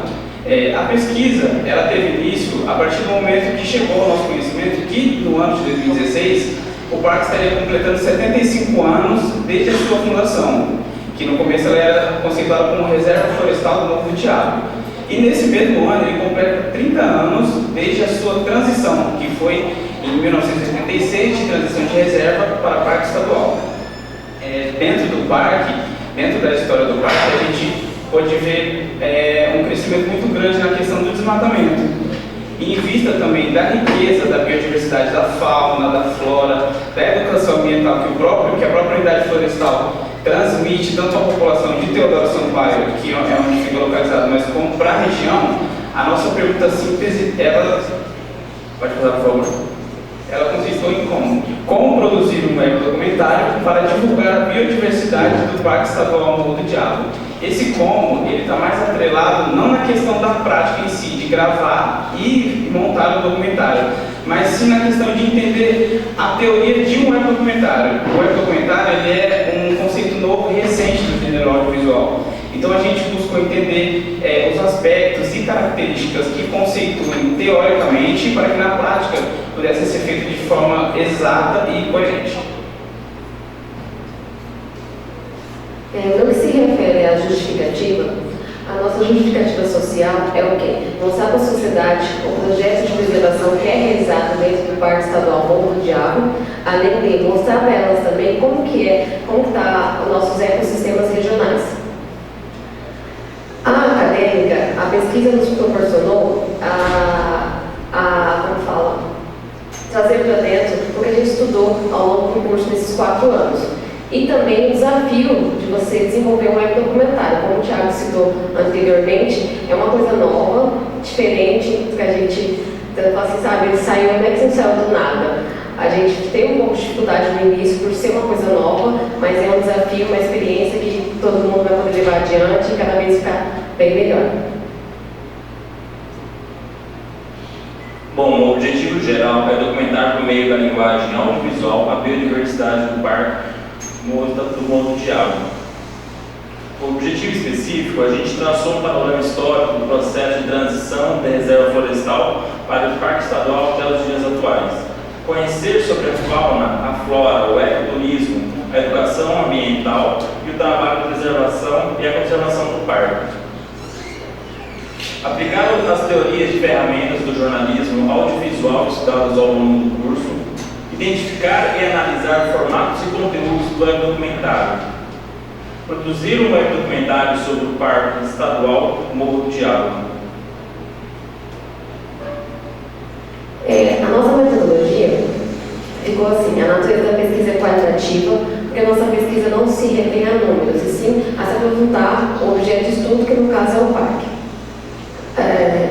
A pesquisa ela teve início a partir do momento que chegou ao nosso conhecimento que, no ano de 2016, o parque estaria completando 75 anos desde a sua fundação, que no começo ela era conceituada como Reserva Florestal do Morro do Diabo. E nesse mesmo ano ele completa 30 anos desde a sua transição, que foi em 1986 de transição de reserva para parque estadual. Dentro do parque, dentro da história do parque, a gente pode ver um crescimento muito grande na questão do desmatamento. E em vista também da riqueza da biodiversidade, da fauna, da flora, da educação ambiental que a própria unidade florestal transmite tanto à população de Teodoro Sampaio, que é onde fica localizado, mas como para a região, a nossa pergunta síntese, pode passar, por favor? Ela consistiu em como produzir um web documentário para divulgar a biodiversidade do Parque Estadual Morro do Diabo. Esse como, ele está mais atrelado não na questão da prática em si, de gravar e montar o documentário, mas sim na questão de entender a teoria de um web documentário. O web documentário ele é um conceito novo e recente do gênero audiovisual. Então a gente buscou entender os aspectos e características que conceituem teoricamente para que na prática pudesse ser feito de forma exata e coerente. No que se refere à justificativa, a nossa justificativa social é o quê? Mostrar para a sociedade o projeto de preservação que é realizado dentro do Parque Estadual Morro do Diabo, além de mostrar para elas também como está os nossos ecossistemas regionais. A acadêmica, a a pesquisa nos proporcionou trazer para dentro o que a gente estudou ao longo do curso nesses 4 anos. E também o desafio de você desenvolver um web documentário, como o Thiago citou anteriormente, é uma coisa nova, diferente, que a gente fala assim, sabe, ele saiu, não é que não saiu do nada. A gente tem um pouco de dificuldade no início por ser uma coisa nova, mas é um desafio, uma experiência que todo mundo vai poder levar adiante e cada vez ficar bem melhor. Bom, o objetivo geral é documentar por meio da linguagem audiovisual a biodiversidade do Parque do Morro do Diabo. O objetivo específico, a gente traçou um panorama histórico do processo de transição da reserva florestal para o Parque Estadual até os dias atuais. Conhecer sobre a fauna, a flora, o ecoturismo, a educação ambiental e o trabalho de preservação e a conservação do parque. Aplicar as teorias de ferramentas do jornalismo audiovisual estudadas ao longo do curso, identificar e analisar formatos e conteúdos do web documentário, produzir um web documentário sobre o Parque Estadual Morro do Diabo. A nossa metodologia ficou assim: a natureza da pesquisa é qualitativa, porque a nossa pesquisa não se retém a números, e sim a se aprofundar o objeto de estudo, que no caso é o parque.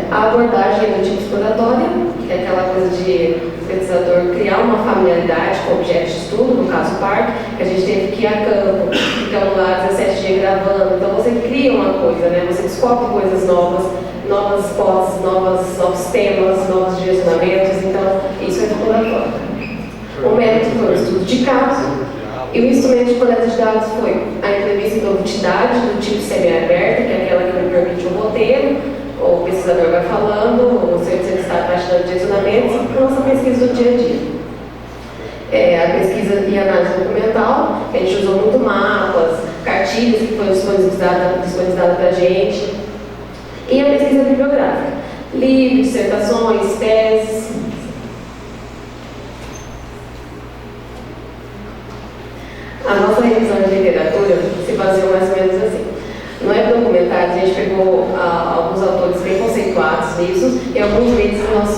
A abordagem é do tipo exploratória, que é aquela coisa de o pesquisador criar uma familiaridade com o objeto de estudo, no caso o parque, que a gente teve que ir a campo, ficamos lá 17 dias gravando, então você cria uma coisa, né? Você descobre coisas novas, novas hipóteses, novos temas, novos direcionamentos, então isso é exploratório. O método foi o estudo de caso, e o instrumento de coleta de dados foi a entrevista em novidade do tipo semi-aberta, que é aquela que me permite um roteiro, o pesquisador vai falando, o seu entrevistado vai te dando direcionamentos, e a nossa pesquisa do dia a dia. A pesquisa e análise documental, a gente usou muito mapas, cartilhas que foram disponibilizadas para a gente, e a pesquisa bibliográfica, livros, dissertações, teses. A nossa revisão de literatura se baseou mais ou menos assim. No documentário, a gente pegou alguns autores bem conceituados nisso, e alguns deles nós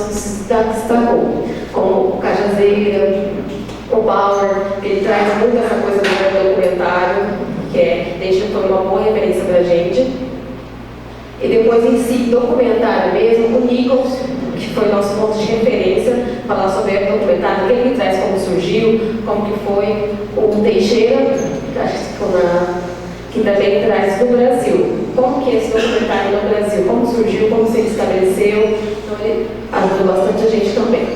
destacou, como o Cajazeira, o Bauer, que ele traz muito essa coisa do documentário, que foi uma boa referência para a gente. E depois, em si, documentário mesmo, o Nichols, que foi nosso ponto de referência, falar sobre o documentário, o que ele traz, como surgiu, como que foi. O Teixeira, que acho que ficou que também traz do Brasil. Como que é esse documentário no Brasil? Como surgiu, como se estabeleceu. Então ele ajudou bastante a gente também.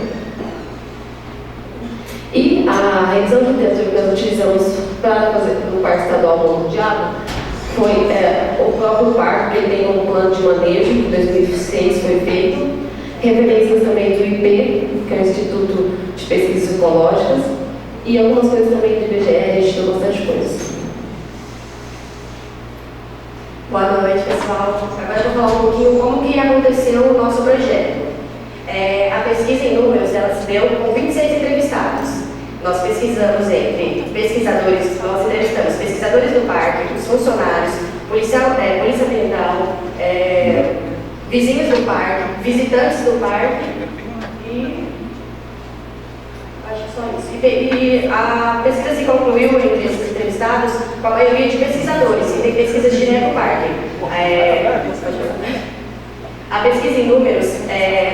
E a revisão de literatura que nós utilizamos para fazer no Parque Estadual Morro do Diabo foi o próprio parque, que tem um plano de manejo, em 2006 foi feito. Referências também do IP, que é o Instituto de Pesquisas Ecológicas, e algumas coisas também do IBGE, a gente deu bastante coisa. Boa noite, pessoal. Agora eu vou falar um pouquinho como que aconteceu o nosso projeto. A pesquisa em números, ela se deu com 26 entrevistados. Nós pesquisamos entre pesquisadores, nós entrevistamos pesquisadores do parque, os funcionários, polícia ambiental, vizinhos do parque, visitantes do parque e acho que só isso. E a pesquisa se concluiu entre esses entrevistados com a maioria de pesquisadores, e tem pesquisas direto no parque. A pesquisa em números,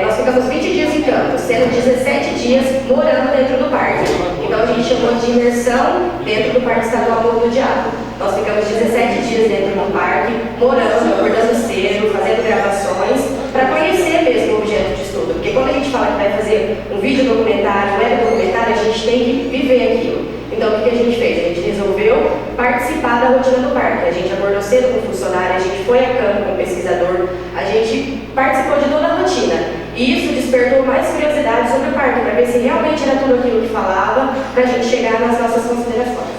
nós ficamos 20 dias em campo, sendo 17 dias morando dentro do parque. Então a gente chamou de imersão dentro do Parque Estadual Morro do Diabo. Nós ficamos 17 dias dentro do parque, morando, acordando cedo, fazendo gravações, para conhecer mesmo o objeto de estudo. Porque quando a gente fala que vai fazer um vídeo documentário, web documentário, a gente tem que viver aquilo. Então, o que a gente fez? A gente resolveu participar da rotina do parque. A gente acordou cedo com o funcionário, a gente foi a campo com o pesquisador, a gente participou de toda a rotina. E isso despertou mais curiosidade sobre o parque, para ver se realmente era tudo aquilo que falava, para a gente chegar nas nossas considerações.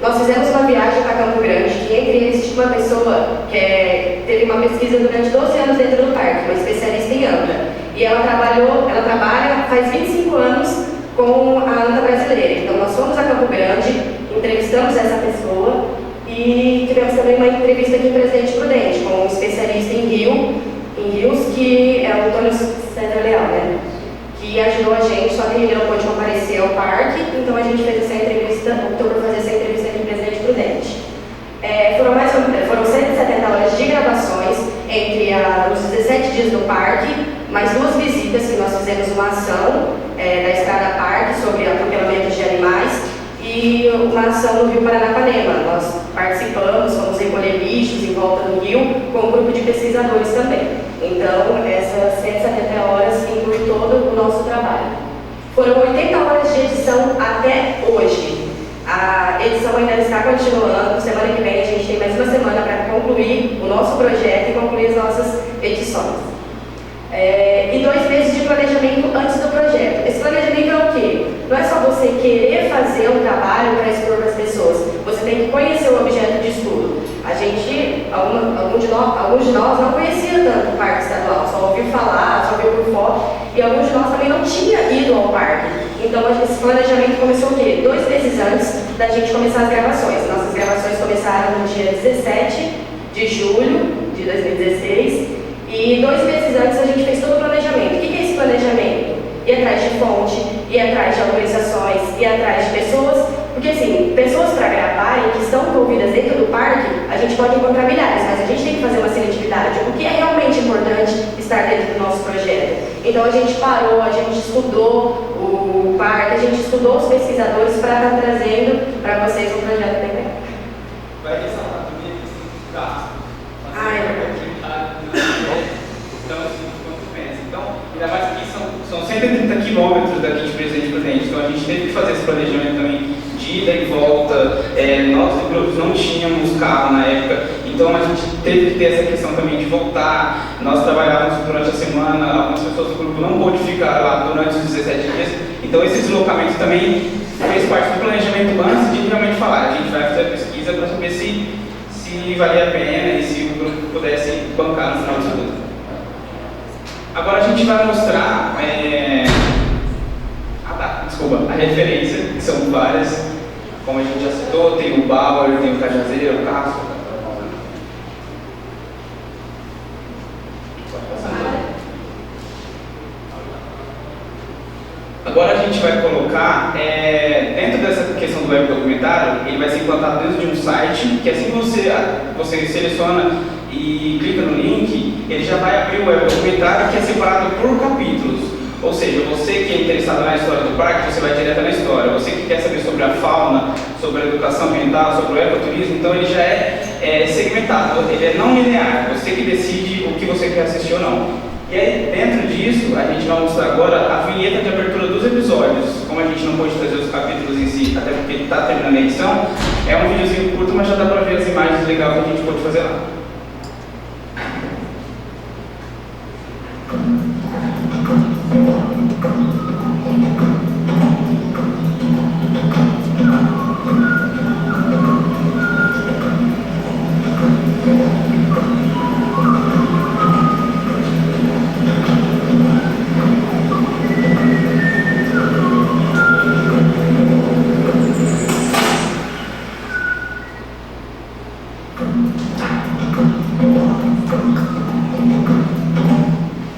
Nós fizemos uma viagem para Campo Grande, que entre eles tinha uma pessoa que teve uma pesquisa durante 12 anos dentro do parque, uma especialista em anta. E ela trabalha faz 25 anos com a anta brasileira. Então nós fomos a Campo Grande, entrevistamos essa pessoa E tivemos também uma entrevista aqui em Presidente Prudente, com um especialista em rios, que é o Antônio César Leal, né? Que ajudou a gente, só que ele não pôde comparecer ao parque, então a gente fez essa entrevista, optou por fazer essa entrevista aqui em Presidente Prudente. Foram 170 horas de gravações entre os 17 dias do parque, mais 2 visitas que nós fizemos uma ação da Estrada Parque sobre atropelamentos de animais e uma ação no Rio Paranapanema. Nós participamos, fomos recolher lixos em volta do rio com um grupo de pesquisadores também. Então, essas 170 horas inclui todo o nosso trabalho. Foram 80 horas de edição até hoje. A edição ainda está continuando. Semana que vem a gente tem mais uma semana para concluir o nosso projeto e concluir as nossas edições. E 2 meses de planejamento antes do projeto. Esse planejamento é o quê? Não é só você querer fazer um trabalho para expor para as pessoas. Você tem que conhecer o objeto de estudo. Alguns de nós não conheciam tanto o Parque Estadual, só ouviu falar, só ouviu por foto, e alguns de nós também não tinham ido ao parque. Então, esse planejamento começou o quê? 2 meses antes da gente começar as gravações. Nossas gravações começaram no dia 17 de julho de 2016, e 2 meses antes a gente fez todo o planejamento. O que é esse planejamento? Ir atrás de fonte, ir atrás de autorizações, ir atrás de pessoas, porque assim, pessoas para gravar e que estão envolvidas dentro do parque, a gente pode encontrar milhares, mas a gente tem que fazer uma seletividade. O que é realmente importante estar dentro do nosso projeto? Então a gente parou, a gente estudou o parque, a gente estudou os pesquisadores para estar trazendo para vocês um projeto bem legal. Vai ter essa parte do carro. Então, assim, quanto pensa. Então, ainda mais que são 130 quilômetros daqui de Presidente Prudente, então a gente teve que fazer esse planejamento também de ida e volta. Nós do grupo não tínhamos carro na época, então a gente teve que ter essa questão também de voltar. Nós trabalhávamos durante a semana, algumas pessoas do grupo não pôde ficar lá durante os 17 dias, então esse deslocamento também fez parte do planejamento antes de realmente falar. A gente vai fazer a pesquisa para saber se valia a pena e se o grupo pudesse bancar no final de tudo. Agora a gente vai mostrar a referência, que são várias, como a gente já citou, tem o Bauer, tem o Cajazeiro, o Castro. Agora a gente vai colocar, dentro dessa questão do web documentário, ele vai ser implantado dentro de um site, que assim você seleciona e clica no link, ele já vai abrir o web documentário que é separado por capítulos. Ou seja, você que é interessado na história do parque, você vai direto na história. Você que quer saber sobre a fauna, sobre a educação ambiental, sobre o ecoturismo, então ele já é segmentado, ele é não linear. Você que decide o que você quer assistir ou não. E aí, dentro disso, a gente vai mostrar agora a vinheta de abertura dos episódios. Como a gente não pôde trazer os capítulos em si, até porque está terminando a edição, é um videozinho curto, mas já dá para ver as imagens legais que a gente pôde fazer lá.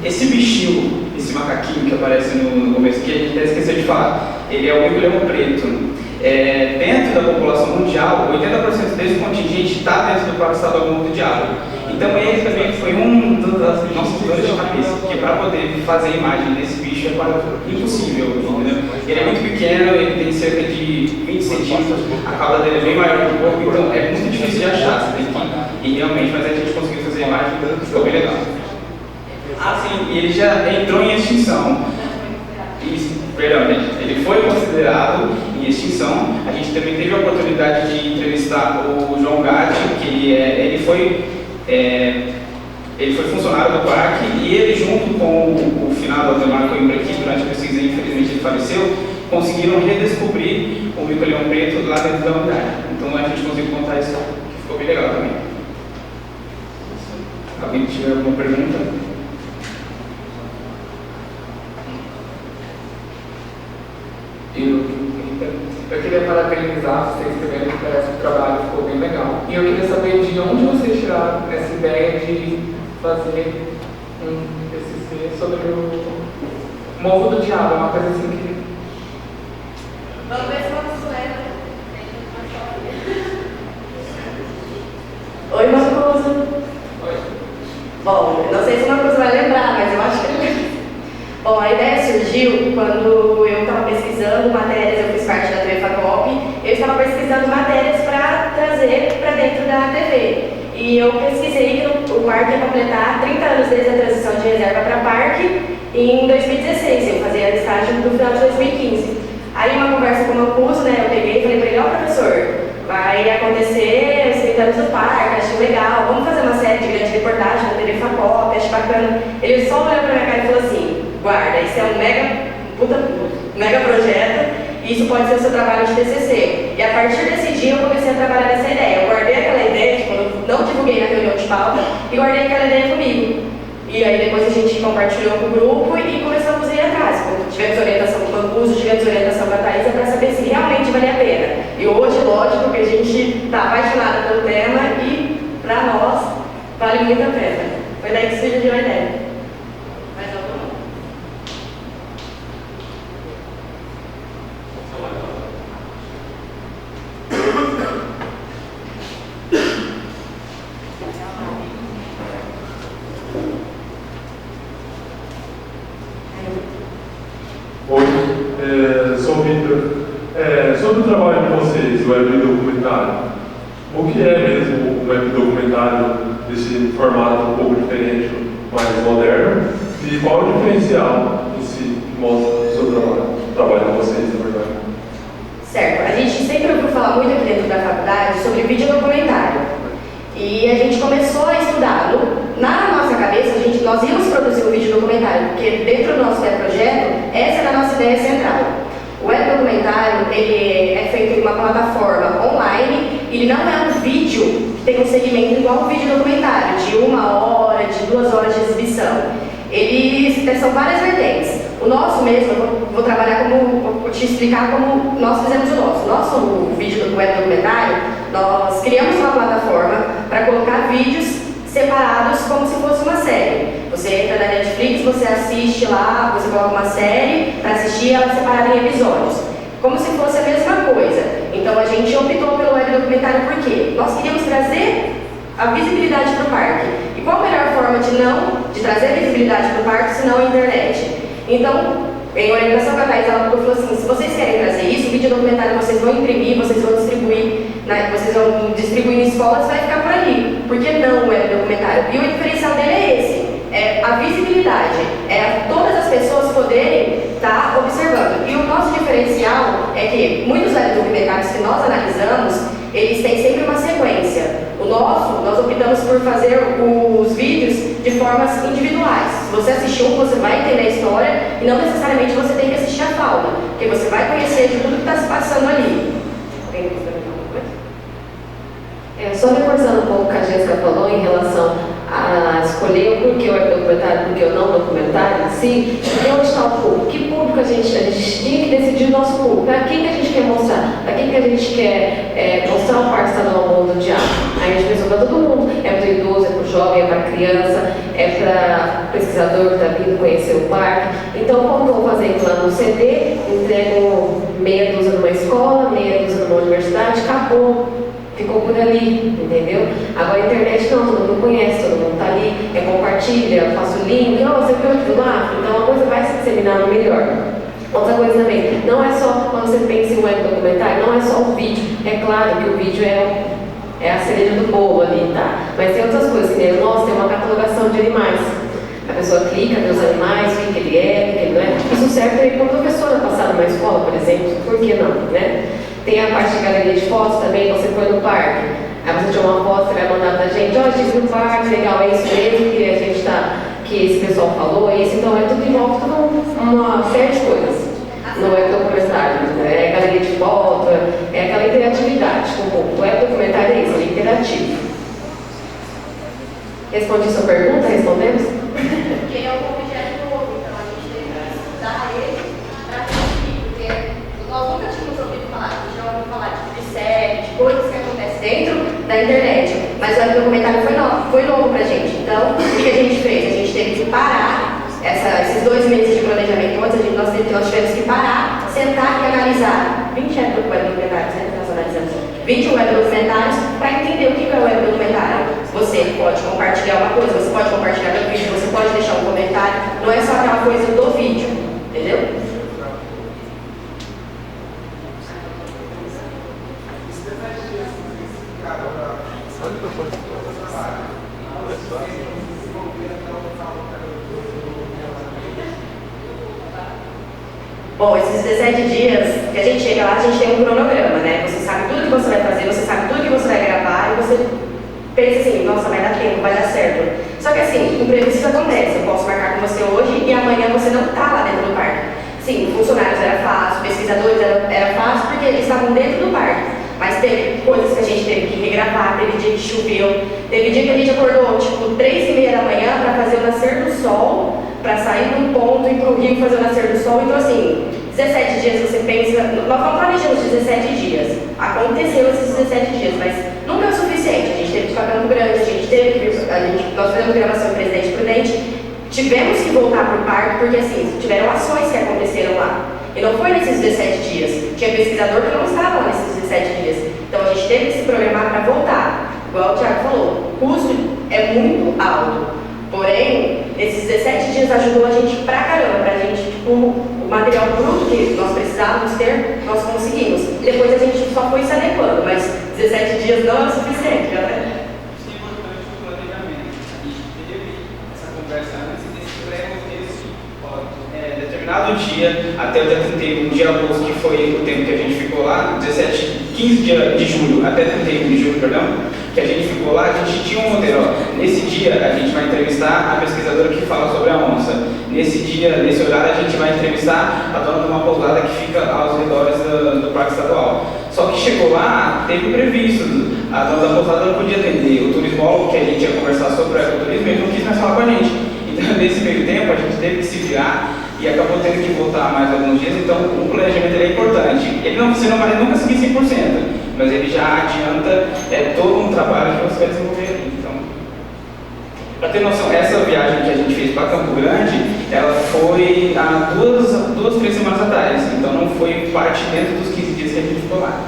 Esse bichinho, esse macaquinho que aparece no começo, que a gente até esqueceu de falar, ele é o mico-leão preto. Dentro da população mundial, 80% desse contingente está dentro do Parque Estadual Morro do Diabo. Então ele também foi um dos nossos dores de cabeça, porque para poder fazer a imagem desse bicho é quase impossível, entendeu? Ele é muito pequeno, ele tem cerca de 20 centímetros, a cauda dele é bem maior que o corpo, então é muito difícil de achar, você tem que ir realmente, mas a gente conseguiu fazer a imagem, ficou bem legal. Sim, ele já entrou em extinção. Perdão, gente, ele foi considerado em extinção. A gente também teve a oportunidade de entrevistar o João Gatti, que ele foi funcionário do parque, e ele, junto com o finado Aldemar Coimbra, que durante a pesquisa infelizmente ele faleceu, conseguiram redescobrir o mico-leão preto lá dentro da unidade. Então a gente conseguiu contar isso, que ficou bem legal também. Alguém tiver alguma pergunta? Eu queria parabenizar vocês também, parece que o trabalho ficou bem legal. E eu queria saber de onde vocês tiraram essa ideia de fazer um TCC sobre o Morro do Diabo, uma coisa assim que... Vamos ver se vamos lembrar. Oi, Marcosa. Oi. Bom, não sei se uma coisa vai lembrar, mas eu acho que ele lembra. Bom, a ideia surgiu quando eu estava pesquisando matérias, eu fiz parte da TV Facop, eu estava pesquisando matérias para trazer para dentro da TV. E eu pesquisei que o parque ia completar 30 anos desde a transição de reserva para parque em 2016, eu fazia estágio no final de 2015. Aí uma conversa com o Mancuso, né, eu peguei e falei para ele, ó professor, vai acontecer os 30 anos do parque, acho legal, vamos fazer uma série de grande reportagem na TV Facop, acho bacana. Ele só olhou pra minha cara e falou assim, guarda, isso é um mega projeto, e isso pode ser o seu trabalho de TCC. E a partir desse dia eu comecei a trabalhar nessa ideia. Eu guardei aquela ideia, tipo, eu não divulguei na reunião de pauta, e guardei aquela ideia comigo. E aí depois a gente compartilhou com o grupo e começamos a ir atrás. Tivemos orientação com o Mancuso, tivemos orientação com a Thaisa para saber se realmente valia a pena. E hoje, lógico, que a gente está apaixonada pelo tema e, para nós, vale muito a pena. Foi daí que surgiu a ideia. Mais alguma? Oi, sou o Victor. Sobre o trabalho de vocês, o web documentário, o que é mesmo o web documentário desse formato um pouco diferente, mais moderno? E qual o diferencial em si que mostra o seu trabalho de vocês, na verdade? Certo, a gente sempre ouviu falar muito aqui dentro da faculdade sobre vídeo documentário. E a gente começou a estudar. Na nossa cabeça, nós íamos produzir um vídeo documentário, porque dentro do nosso projeto, essa era a nossa ideia central. O web documentário ele é feito em uma plataforma online, ele não é um vídeo que tem um segmento igual ao vídeo documentário, de 1 hora, de 2 horas de exibição. Eles são várias vertentes. O nosso mesmo, eu vou trabalhar vou te explicar como nós fizemos o nosso. Nosso vídeo do web documentário, nós criamos uma plataforma para colocar vídeos separados como se fosse uma série. Você entra na Netflix, você assiste lá, você coloca uma série para assistir ela separada em episódios. Como se fosse a mesma coisa. Então a gente optou pelo web documentário por quê? Nós queríamos trazer a visibilidade para o parque. E qual a melhor forma de trazer a visibilidade para o parque se não a internet? Então, em orientação com a Thaís, ela falou assim, se vocês querem trazer isso, o vídeo documentário vocês vão imprimir, vocês vão distribuir, vocês vão distribuir em escolas, vai ficar por ali. Por que não o web documentário? E o diferencial dele é esse, é a visibilidade, é todas as pessoas poderem estar observando. E o nosso diferencial é que muitos web documentários que nós analisamos, eles têm sempre uma sequência. O nosso, nós optamos por fazer os vídeos de formas individuais. Se você assistir um, você vai entender a história e não necessariamente você tem que assistir a fauna, porque você vai conhecer de tudo que está se passando ali. Alguém quer perguntar alguma coisa? Só reforçando um pouco o que a Jéssica falou em relação a escolher o porquê o web documentário, porquê o não documentário, sim, e onde está o público? Que público a gente tinha que decidir o nosso público? Para quem que a gente quer mostrar? Para quem que a gente quer mostrar o Parque Estadual Morro do Diabo? Aí a gente pensou para todo mundo, é para o idoso, é para o jovem, é para a criança, é para o pesquisador que está vindo conhecer o parque. Então, como eu vou fazendo lá no CD, entrego meia dúzia numa escola, meia dúzia numa universidade, acabou. Ficou por ali, entendeu? Agora a internet não, todo mundo conhece, todo mundo está ali, compartilha, faço o link, você viu aquilo lá? Então a coisa vai se disseminando melhor. Outra coisa também, não é só, quando você pensa em web documentário, não é só o vídeo. É claro que o vídeo é a cereja do bolo ali, tá? Mas tem outras coisas, que nossa, tem uma catalogação de animais. A pessoa clica, vê os animais, o que ele é, o que ele não é. Isso serve também para uma professora passar numa escola, por exemplo, por que não, né? Tem a parte de galeria de fotos também, você foi no parque. Aí você tira uma foto, você vai mandar pra gente, ó, estive no parque, legal, é isso mesmo que a gente que esse pessoal falou, é isso, então é tudo envolve uma série de coisas. Não é documentário, é galeria de foto, é aquela interatividade com o público. O web documentário é isso, é interativo. Respondi sua pergunta? Respondemos? Porque é um objeto novo, então a gente tem que estudar ele para conseguir, porque nós nunca tínhamos ouvido falar, já ouviu falar de série, de coisas que acontecem dentro da internet. esses 2 meses de planejamento antes, nós tivemos que parar, sentar e analisar 20 web documentários, né? Nós analisamos 21 web documentários para entender o que é o web documentário. Você pode compartilhar uma coisa, você pode compartilhar o vídeo, você pode deixar um comentário, não é só aquela coisa do vídeo, entendeu? Bom, esses 17 dias que a gente chega lá, a gente tem um cronograma, né? Você sabe tudo que você vai fazer, você sabe tudo que você vai gravar e você pensa assim, nossa, vai dar tempo, vai dar certo. Só que assim, imprevistos acontece. Eu posso marcar com você hoje e amanhã você não está lá dentro do parque. Sim, funcionários era fácil, pesquisadores era fácil porque eles estavam dentro do parque. Mas teve coisas que a gente teve que regravar, teve dia que choveu, teve dia que a gente acordou tipo 3h30 da manhã para fazer o nascer do sol, para sair de um ponto e ir para o rio fazer o nascer do sol. Então assim, 17 dias você pensa, nós não planejamos 17 dias, aconteceu esses 17 dias, mas nunca é o suficiente. A gente teve que ir para Campo Grande, nós fizemos gravação em Presidente Prudente, tivemos que voltar para o parque porque assim, tiveram ações que aconteceram lá. E não foi nesses 17 dias. Tinha pesquisador que não estava lá nesses 17 dias. Então a gente teve que se programar para voltar. Igual o Thiago falou, o custo é muito alto. Porém, esses 17 dias ajudou a gente pra caramba, pra gente, tipo, o material bruto que nós precisávamos ter, nós conseguimos. Depois a gente só foi se adequando, mas 17 dias não é o suficiente, galera. Isso é importante o planejamento. A gente teve essa conversa antes desse pré-roteiro assim, determinado dia, até o dia 31 de agosto, que foi o tempo que a gente ficou lá, 15 de julho até 31 de julho, perdão, que a gente ficou lá, a gente tinha um modelo. Ó, nesse dia a gente vai entrevistar a pesquisadora que fala sobre a onça. Nesse dia, nesse horário, a gente vai entrevistar a dona de uma pousada que fica aos redores do Parque Estadual. Só que chegou lá, teve imprevisto. A dona da pousada não podia atender. O turismólogo que a gente ia conversar sobre o ecoturismo, ele não quis mais falar com a gente. Então, nesse meio tempo, a gente teve que se virar e acabou tendo que voltar mais alguns dias. Então, o planejamento é importante. Você não vai nunca seguir 100%, mas ele já adianta todo um trabalho que você vai desenvolver ali. Então, para ter noção, essa viagem que a gente fez para Campo Grande, ela foi há 3 semanas atrás. Então, não foi parte dentro dos 15 dias que a gente ficou lá.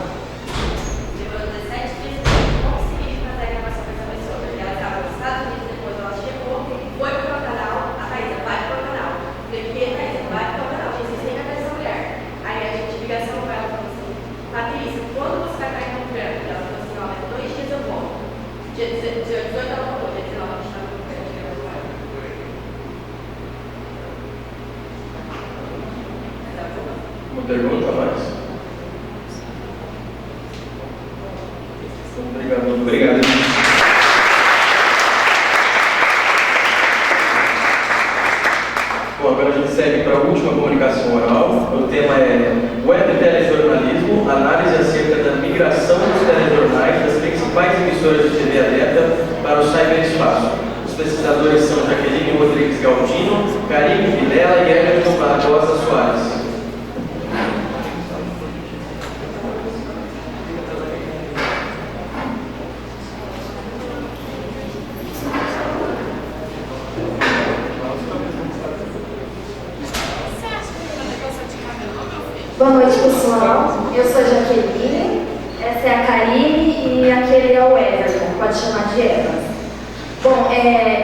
Uma pergunta mais? Obrigado. Obrigado. Bom, agora a gente segue para a última comunicação oral. O tema é Web Telejornalismo, análise acerca da migração dos telejornais das principais emissoras de TV aberta para o cyberespaço. Os pesquisadores são Jaqueline Rodrigues Galdino, Karine Vilela e Everton Barbosa Soares. Boa noite, pessoal. Eu sou a Jaqueline, essa é a Karine e aquele é o Everton, pode chamar de Evas. Bom,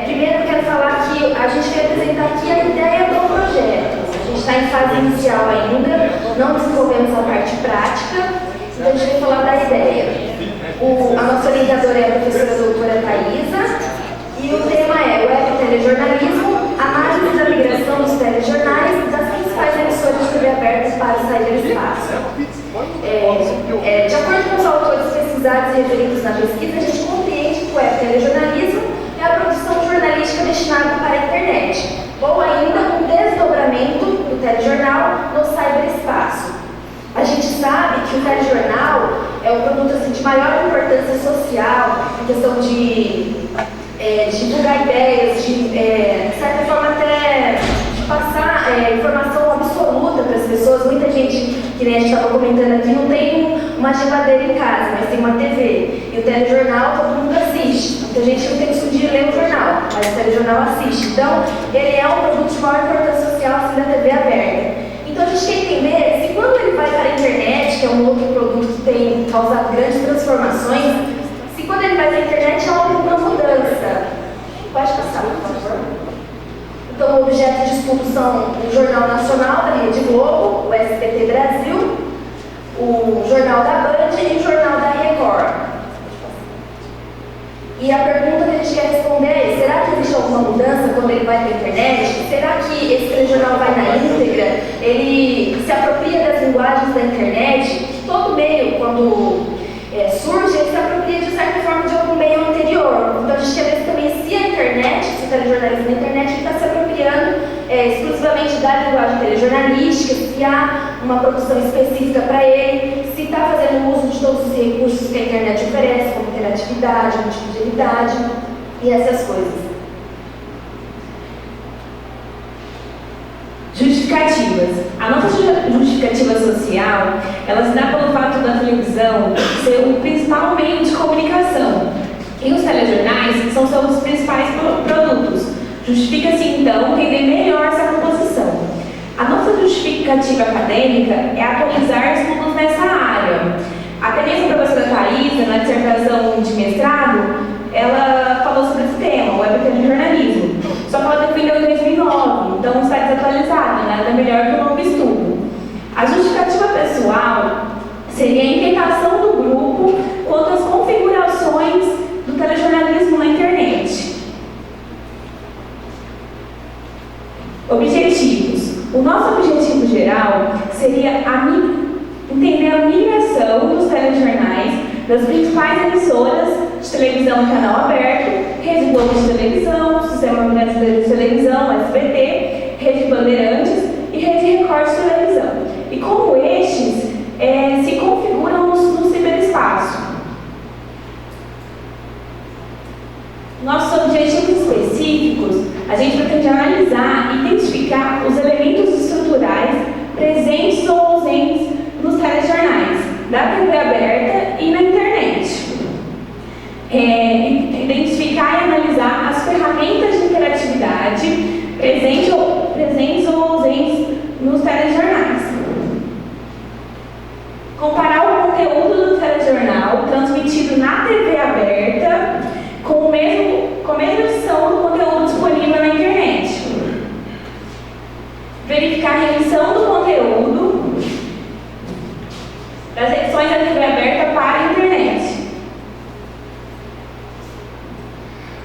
primeiro eu quero falar que a gente quer apresentar aqui a ideia do projeto. A gente está em fase inicial ainda, não desenvolvemos a parte prática, então a gente vai falar da ideia. A nossa orientadora é a professora doutora Thaisa, e o tema é Web Telejornalismo, análise da migração dos telejornais das principais emissoras de TV abertas para o cyberespaço. De acordo com os autores pesquisados e referidos na pesquisa, a gente compreende que o web telejornalismo é a produção jornalística destinada para a internet, ou ainda um desdobramento do telejornal no cyberespaço. A gente sabe que o telejornal é um produto assim, de maior importância social, em questão de divulgar ideias, de certa forma até de passar informação absoluta para as pessoas. Muita gente, que nem a gente estava comentando aqui, não tem uma geladeira em casa, mas tem uma TV. E o telejornal todo mundo assiste. Muita gente não tem costume de ler o jornal, mas o telejornal assiste. Então, ele é um produto de maior importância social da TV aberta. Então a gente tem que entender se quando ele vai para a internet, que é um outro produto que tem causado grandes transformações, se quando ele vai para a internet há alguma mudança. Pode passar, por favor. Então, o objeto de estudo são o Jornal Nacional da Rede Globo, o SBT Brasil, o Jornal da Band e o Jornal da Record. E a pergunta que a gente quer responder é: será que existe alguma mudança quando ele vai para a internet? Será que esse telejornal vai na íntegra? Ele se apropria das linguagens da internet? Todo meio, quando surge, ele se apropria de certa forma de algum meio anterior. Então a gente quer ver também se a internet, se o telejornalismo na internet está se apropriando exclusivamente da linguagem telejornalística, se há uma produção específica para ele, se está fazendo uso de todos os recursos que a internet oferece, como interatividade, multimedialidade e essas coisas. Justificativas. A nossa justificativa social, ela se dá pelo fato da televisão ser o principal meio de comunicação e os telejornais são seus principais produtos. Justifica-se, então, entender melhor essa composição. A nossa justificativa acadêmica é atualizar estudos nessa área. Até mesmo a professora Thaisa, na dissertação de mestrado, ela falou sobre esse tema, o webtelejornalismo. Só que ela defendeu em 2009, então está desatualizada, nada melhor que um novo estudo. A justificativa pessoal seria a inquietação do grupo quanto às configurações do telejornalismo na internet. Objetivos. O nosso objetivo geral seria entender a migração dos telejornais das principais emissoras de televisão e canal aberto, Rede Globo de televisão, Sistema Brasileiro de televisão, SBT, Rede Bandeirantes e Rede Record de televisão. E como estes se configuram no ciberespaço. Nossos objetivos específicos, a gente pretende analisar e identificar os elementos estruturais presentes ou ausentes nos telejornais, da TV aberta e na internet. Identificar e analisar as ferramentas de interatividade presentes ou ausentes nos telejornais. Comparar o conteúdo do telejornal transmitido na TV aberta com a mesma edição do conteúdo disponível na internet. Verificar a remissão do conteúdo das edições da TV aberta para a internet.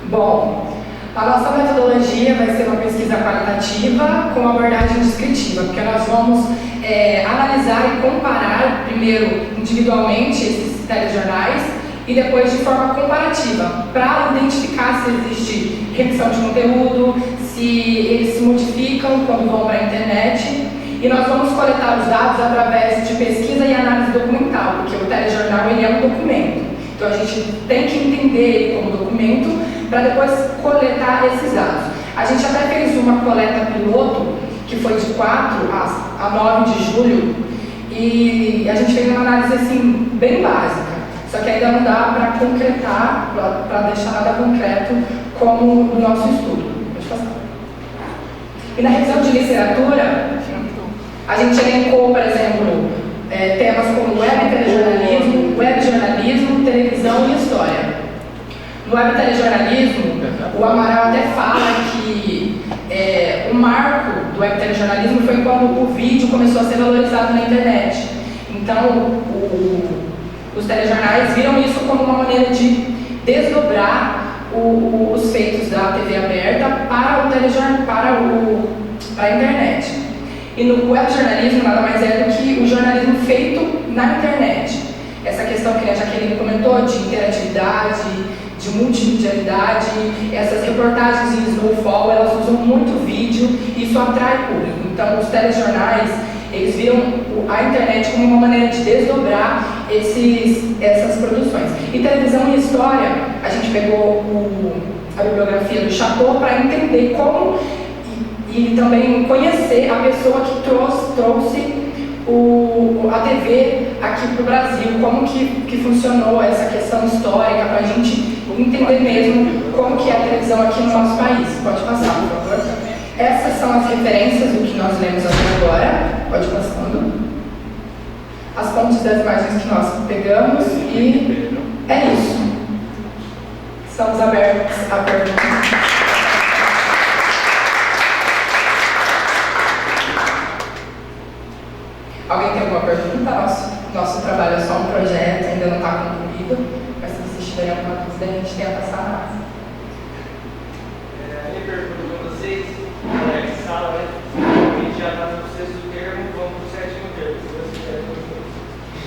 Bom, a nossa metodologia vai ser uma pesquisa qualitativa com abordagem descritiva, porque nós vamos analisar e comparar, primeiro individualmente, esses telejornais e depois de forma comparativa, para identificar se existe remissão de conteúdo, se eles se modificam quando vão para a internet. E nós vamos coletar os dados através de pesquisa e análise documental, porque o telejornal ele é um documento. Então a gente tem que entender ele como documento para depois coletar esses dados. A gente até fez uma coleta piloto, que foi de 4 a 9 de julho, e a gente fez uma análise assim, bem básica. Só que ainda não dá para concretar, para deixar nada concreto como no nosso estudo. Pode passar. E na revisão de literatura, a gente elencou, por exemplo, temas como web-telejornalismo, web-jornalismo, televisão e história. No web-telejornalismo, o Amaral até fala que o marco do web-telejornalismo foi quando o vídeo começou a ser valorizado na internet. Então, os telejornais viram isso como uma maneira de desdobrar os feitos da TV aberta para a internet. E no webjornalismo nada mais é do que o jornalismo feito na internet. Essa questão que a Jaqueline comentou de interatividade, de multimedialidade, essas reportagens em snowfall, elas usam muito vídeo e isso atrai público. Então os telejornais, eles viram a internet como uma maneira de desdobrar essas produções. E televisão e história, a gente pegou a bibliografia do Chateau para entender como e também conhecer a pessoa que trouxe a TV aqui para o Brasil, como que funcionou essa questão histórica, para a gente entender mesmo como que é a televisão aqui no nosso país. Pode passar, por favor. Essas são as referências do que nós lemos até agora. Pode ir passando. As fontes das imagens que nós pegamos e é isso. Estamos abertos a perguntas. Alguém tem alguma pergunta? Nosso trabalho é só um projeto, ainda não está concluído, mas se vocês tiverem alguma dúvida, a gente tenta sanar. A minha pergunta para vocês, colega de sala, né? A gente já está no sexto termo, vamos para o sétimo termo.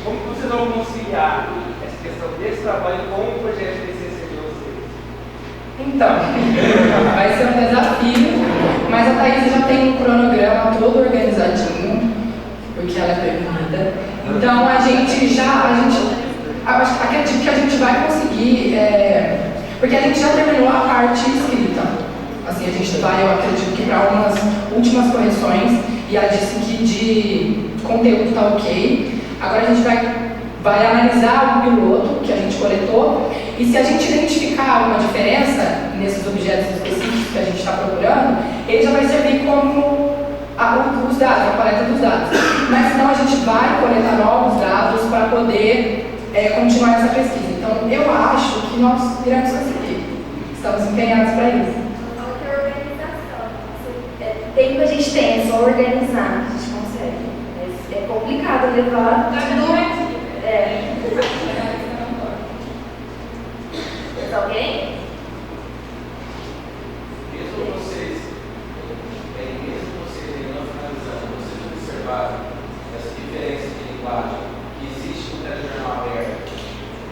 Como que vocês vão conciliar essa questão desse trabalho com o projeto de TCC de vocês? Então, vai ser um desafio, mas a Thaís já tem um cronograma todo organizadinho, porque ela é prevenida. Então acredito que a gente vai conseguir, porque a gente já terminou a parte escrita. Assim, a gente vai, eu acredito que para algumas últimas correções, e ela disse que de conteúdo está ok. Agora a gente vai analisar o piloto que a gente coletou, e se a gente identificar alguma diferença nesses objetos específicos que a gente está procurando, ele já vai servir como os dados, a coleta dos dados. Mas senão a gente vai coletar novos dados para poder continuar essa pesquisa. Então eu acho que nós iremos conseguir. Estamos empenhados para isso. Tempo a gente tem, é só organizar, a gente consegue. É complicado levar tudo. Alguém? Mesmo vocês não finalizando, vocês observaram essa diferença de linguagem que existe no telejornal aberto,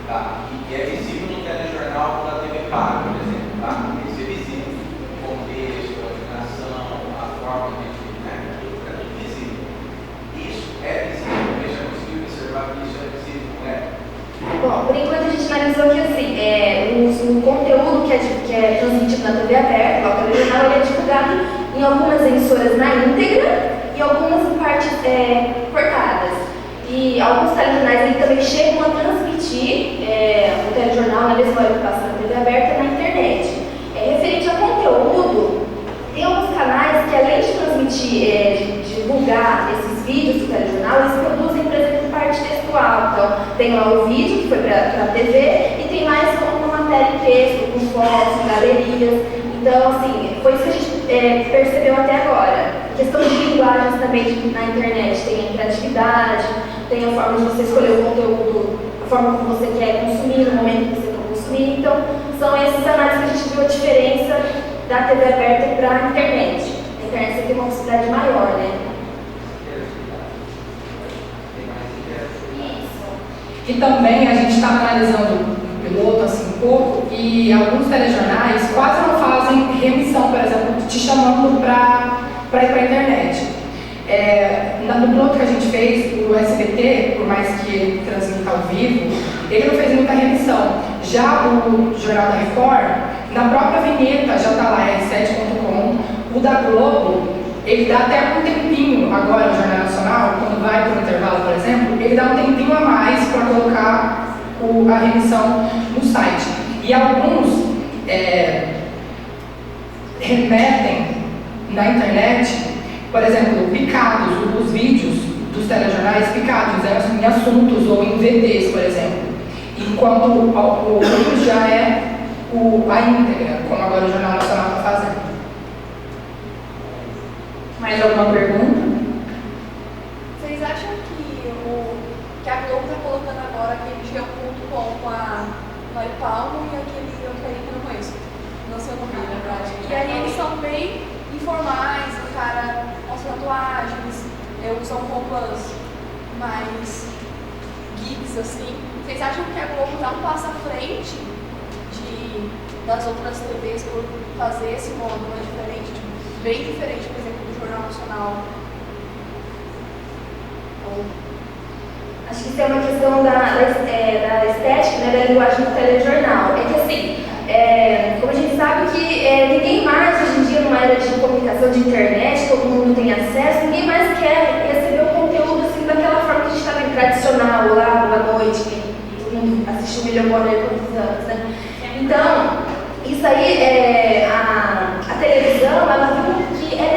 tá? E que é visível no telejornal da TV paga, por exemplo, tá? Isso é visível. O contexto, a afinação, a forma de tudo é tudo visível. Isso é visível, eu já consegui observar que isso é visível, não é? Bom, por enquanto a gente analisou que assim, o conteúdo que é transmitido na TV aberta, o telejornal, ele é divulgado em algumas emissoras na íntegra e algumas em partes cortadas. E alguns telejornais ele também chegam a transmitir o telejornal na mesma hora que passa na TV aberta na internet. Referente a conteúdo, tem alguns canais que além de transmitir, de divulgar esses vídeos do telejornal, eles produzem, por exemplo, parte textual. Então, tem lá o vídeo que foi para a TV e tem mais uma matéria em texto, com fotos, galerias. Então, assim, foi isso que a gente percebeu até agora. A questão de linguagens também na internet, tem a interatividade, tem a forma de você escolher o conteúdo, a forma como você quer consumir, no momento que você quer consumir. Então, são essas análises que a gente viu a diferença da TV aberta para a internet. A internet você tem uma possibilidade maior, né? E também a gente estava analisando o piloto assim um pouco, e alguns telejornais quase não fazem remissão, por exemplo, te chamando para ir para a internet. No piloto que a gente fez, o SBT, por mais que ele transmita ao vivo, ele não fez muita remissão. Já o Jornal da Record, na própria vinheta já está lá, r7.com. O da Globo, ele dá até um tempinho, agora o Jornal Nacional, quando vai para o intervalo, por exemplo, ele dá um tempinho a mais para colocar a remissão no site. E alguns remetem na internet, por exemplo, picados, os vídeos dos telejornais picados em assuntos ou em VTs, por exemplo, enquanto o outro já é a íntegra, como agora o Jornal Nacional está fazendo. Mais alguma pergunta? Vocês acham que a Globo está colocando agora aquele G1.com com a Mari Palmo e aquele outro aí que eu não conheço? Não sei o nome, na verdade. E aí eles são bem informais, o cara mostra tatuagens, usam roupas mais geeks, assim. Vocês acham que a Globo dá um passo à frente das outras TVs por fazer esse modo mais diferente, bem diferente, por exemplo, do Jornal Nacional? Acho que isso é uma questão da estética, né, da linguagem do telejornal. É que assim, como a gente sabe que ninguém mais, hoje em dia, numa era de comunicação de internet, todo mundo tem acesso, ninguém mais quer receber o conteúdo assim, daquela forma que a gente está bem tradicional, lá, boa noite, que todo mundo assistiu o Milhão Bonner há quantos anos, né? Então, isso aí, a televisão, ela viu que é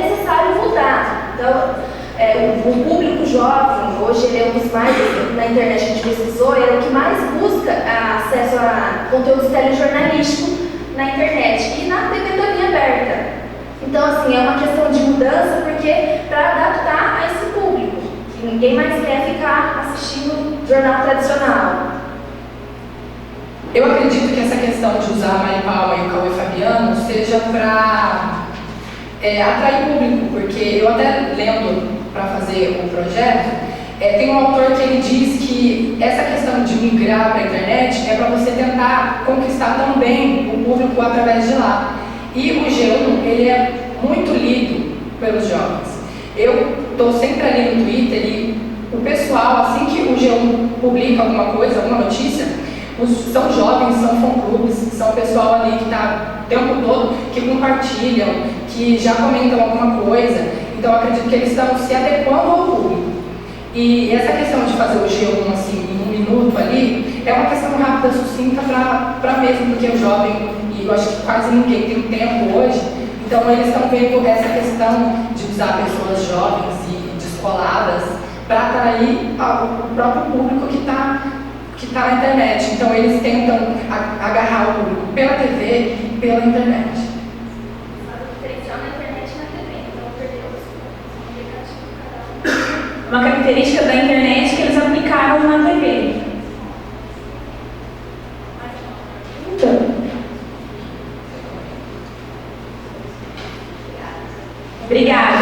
o público jovem, hoje ele é um dos mais, na internet a gente pesquisou, ele é o que mais busca acesso a conteúdos telejornalísticos na internet e na TV também aberta. Então, assim, é uma questão de mudança, porque para adaptar a esse público, que ninguém mais quer ficar assistindo jornal tradicional. Eu acredito que essa questão de usar a Mari Palma e o Cauê Fabiano seja para atrair público, porque eu até lendo para fazer o projeto, tem um autor que ele diz que essa questão de migrar para a internet é para você tentar conquistar também o público através de lá. E o G1, ele é muito lido pelos jovens. Eu estou sempre ali no Twitter e o pessoal, assim que o G1 publica alguma coisa, alguma notícia, são jovens, são fã-clubes, são pessoal ali que está o tempo todo, que compartilham, que já comentam alguma coisa. Então, eu acredito que eles estão se adequando ao público. E essa questão de fazer o G1 assim, em 1 minuto ali, é uma questão rápida, sucinta para mesmo, porque o jovem, e eu acho que quase ninguém tem tempo hoje, então eles estão vendo essa questão de usar pessoas jovens e descoladas para atrair o próprio público que está na internet. Então eles tentam agarrar o público pela TV e pela internet. Uma característica da internet que eles aplicaram na TV. Obrigada.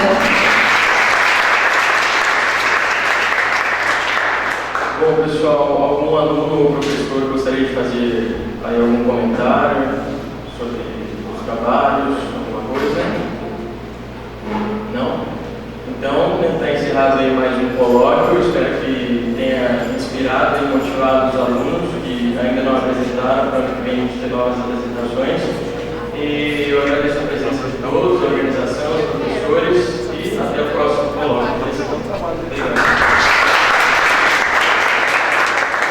Bom, pessoal, algum aluno ou professor gostaria de fazer aí algum comentário sobre os trabalhos, alguma coisa? Não? Então, está encerrado aí mais um colóquio. Espero que tenha inspirado e motivado os alunos que ainda não apresentaram, para que venham ter novas apresentações. E eu agradeço a presença de todos, a organização, os professores, e até o próximo colóquio. Obrigado.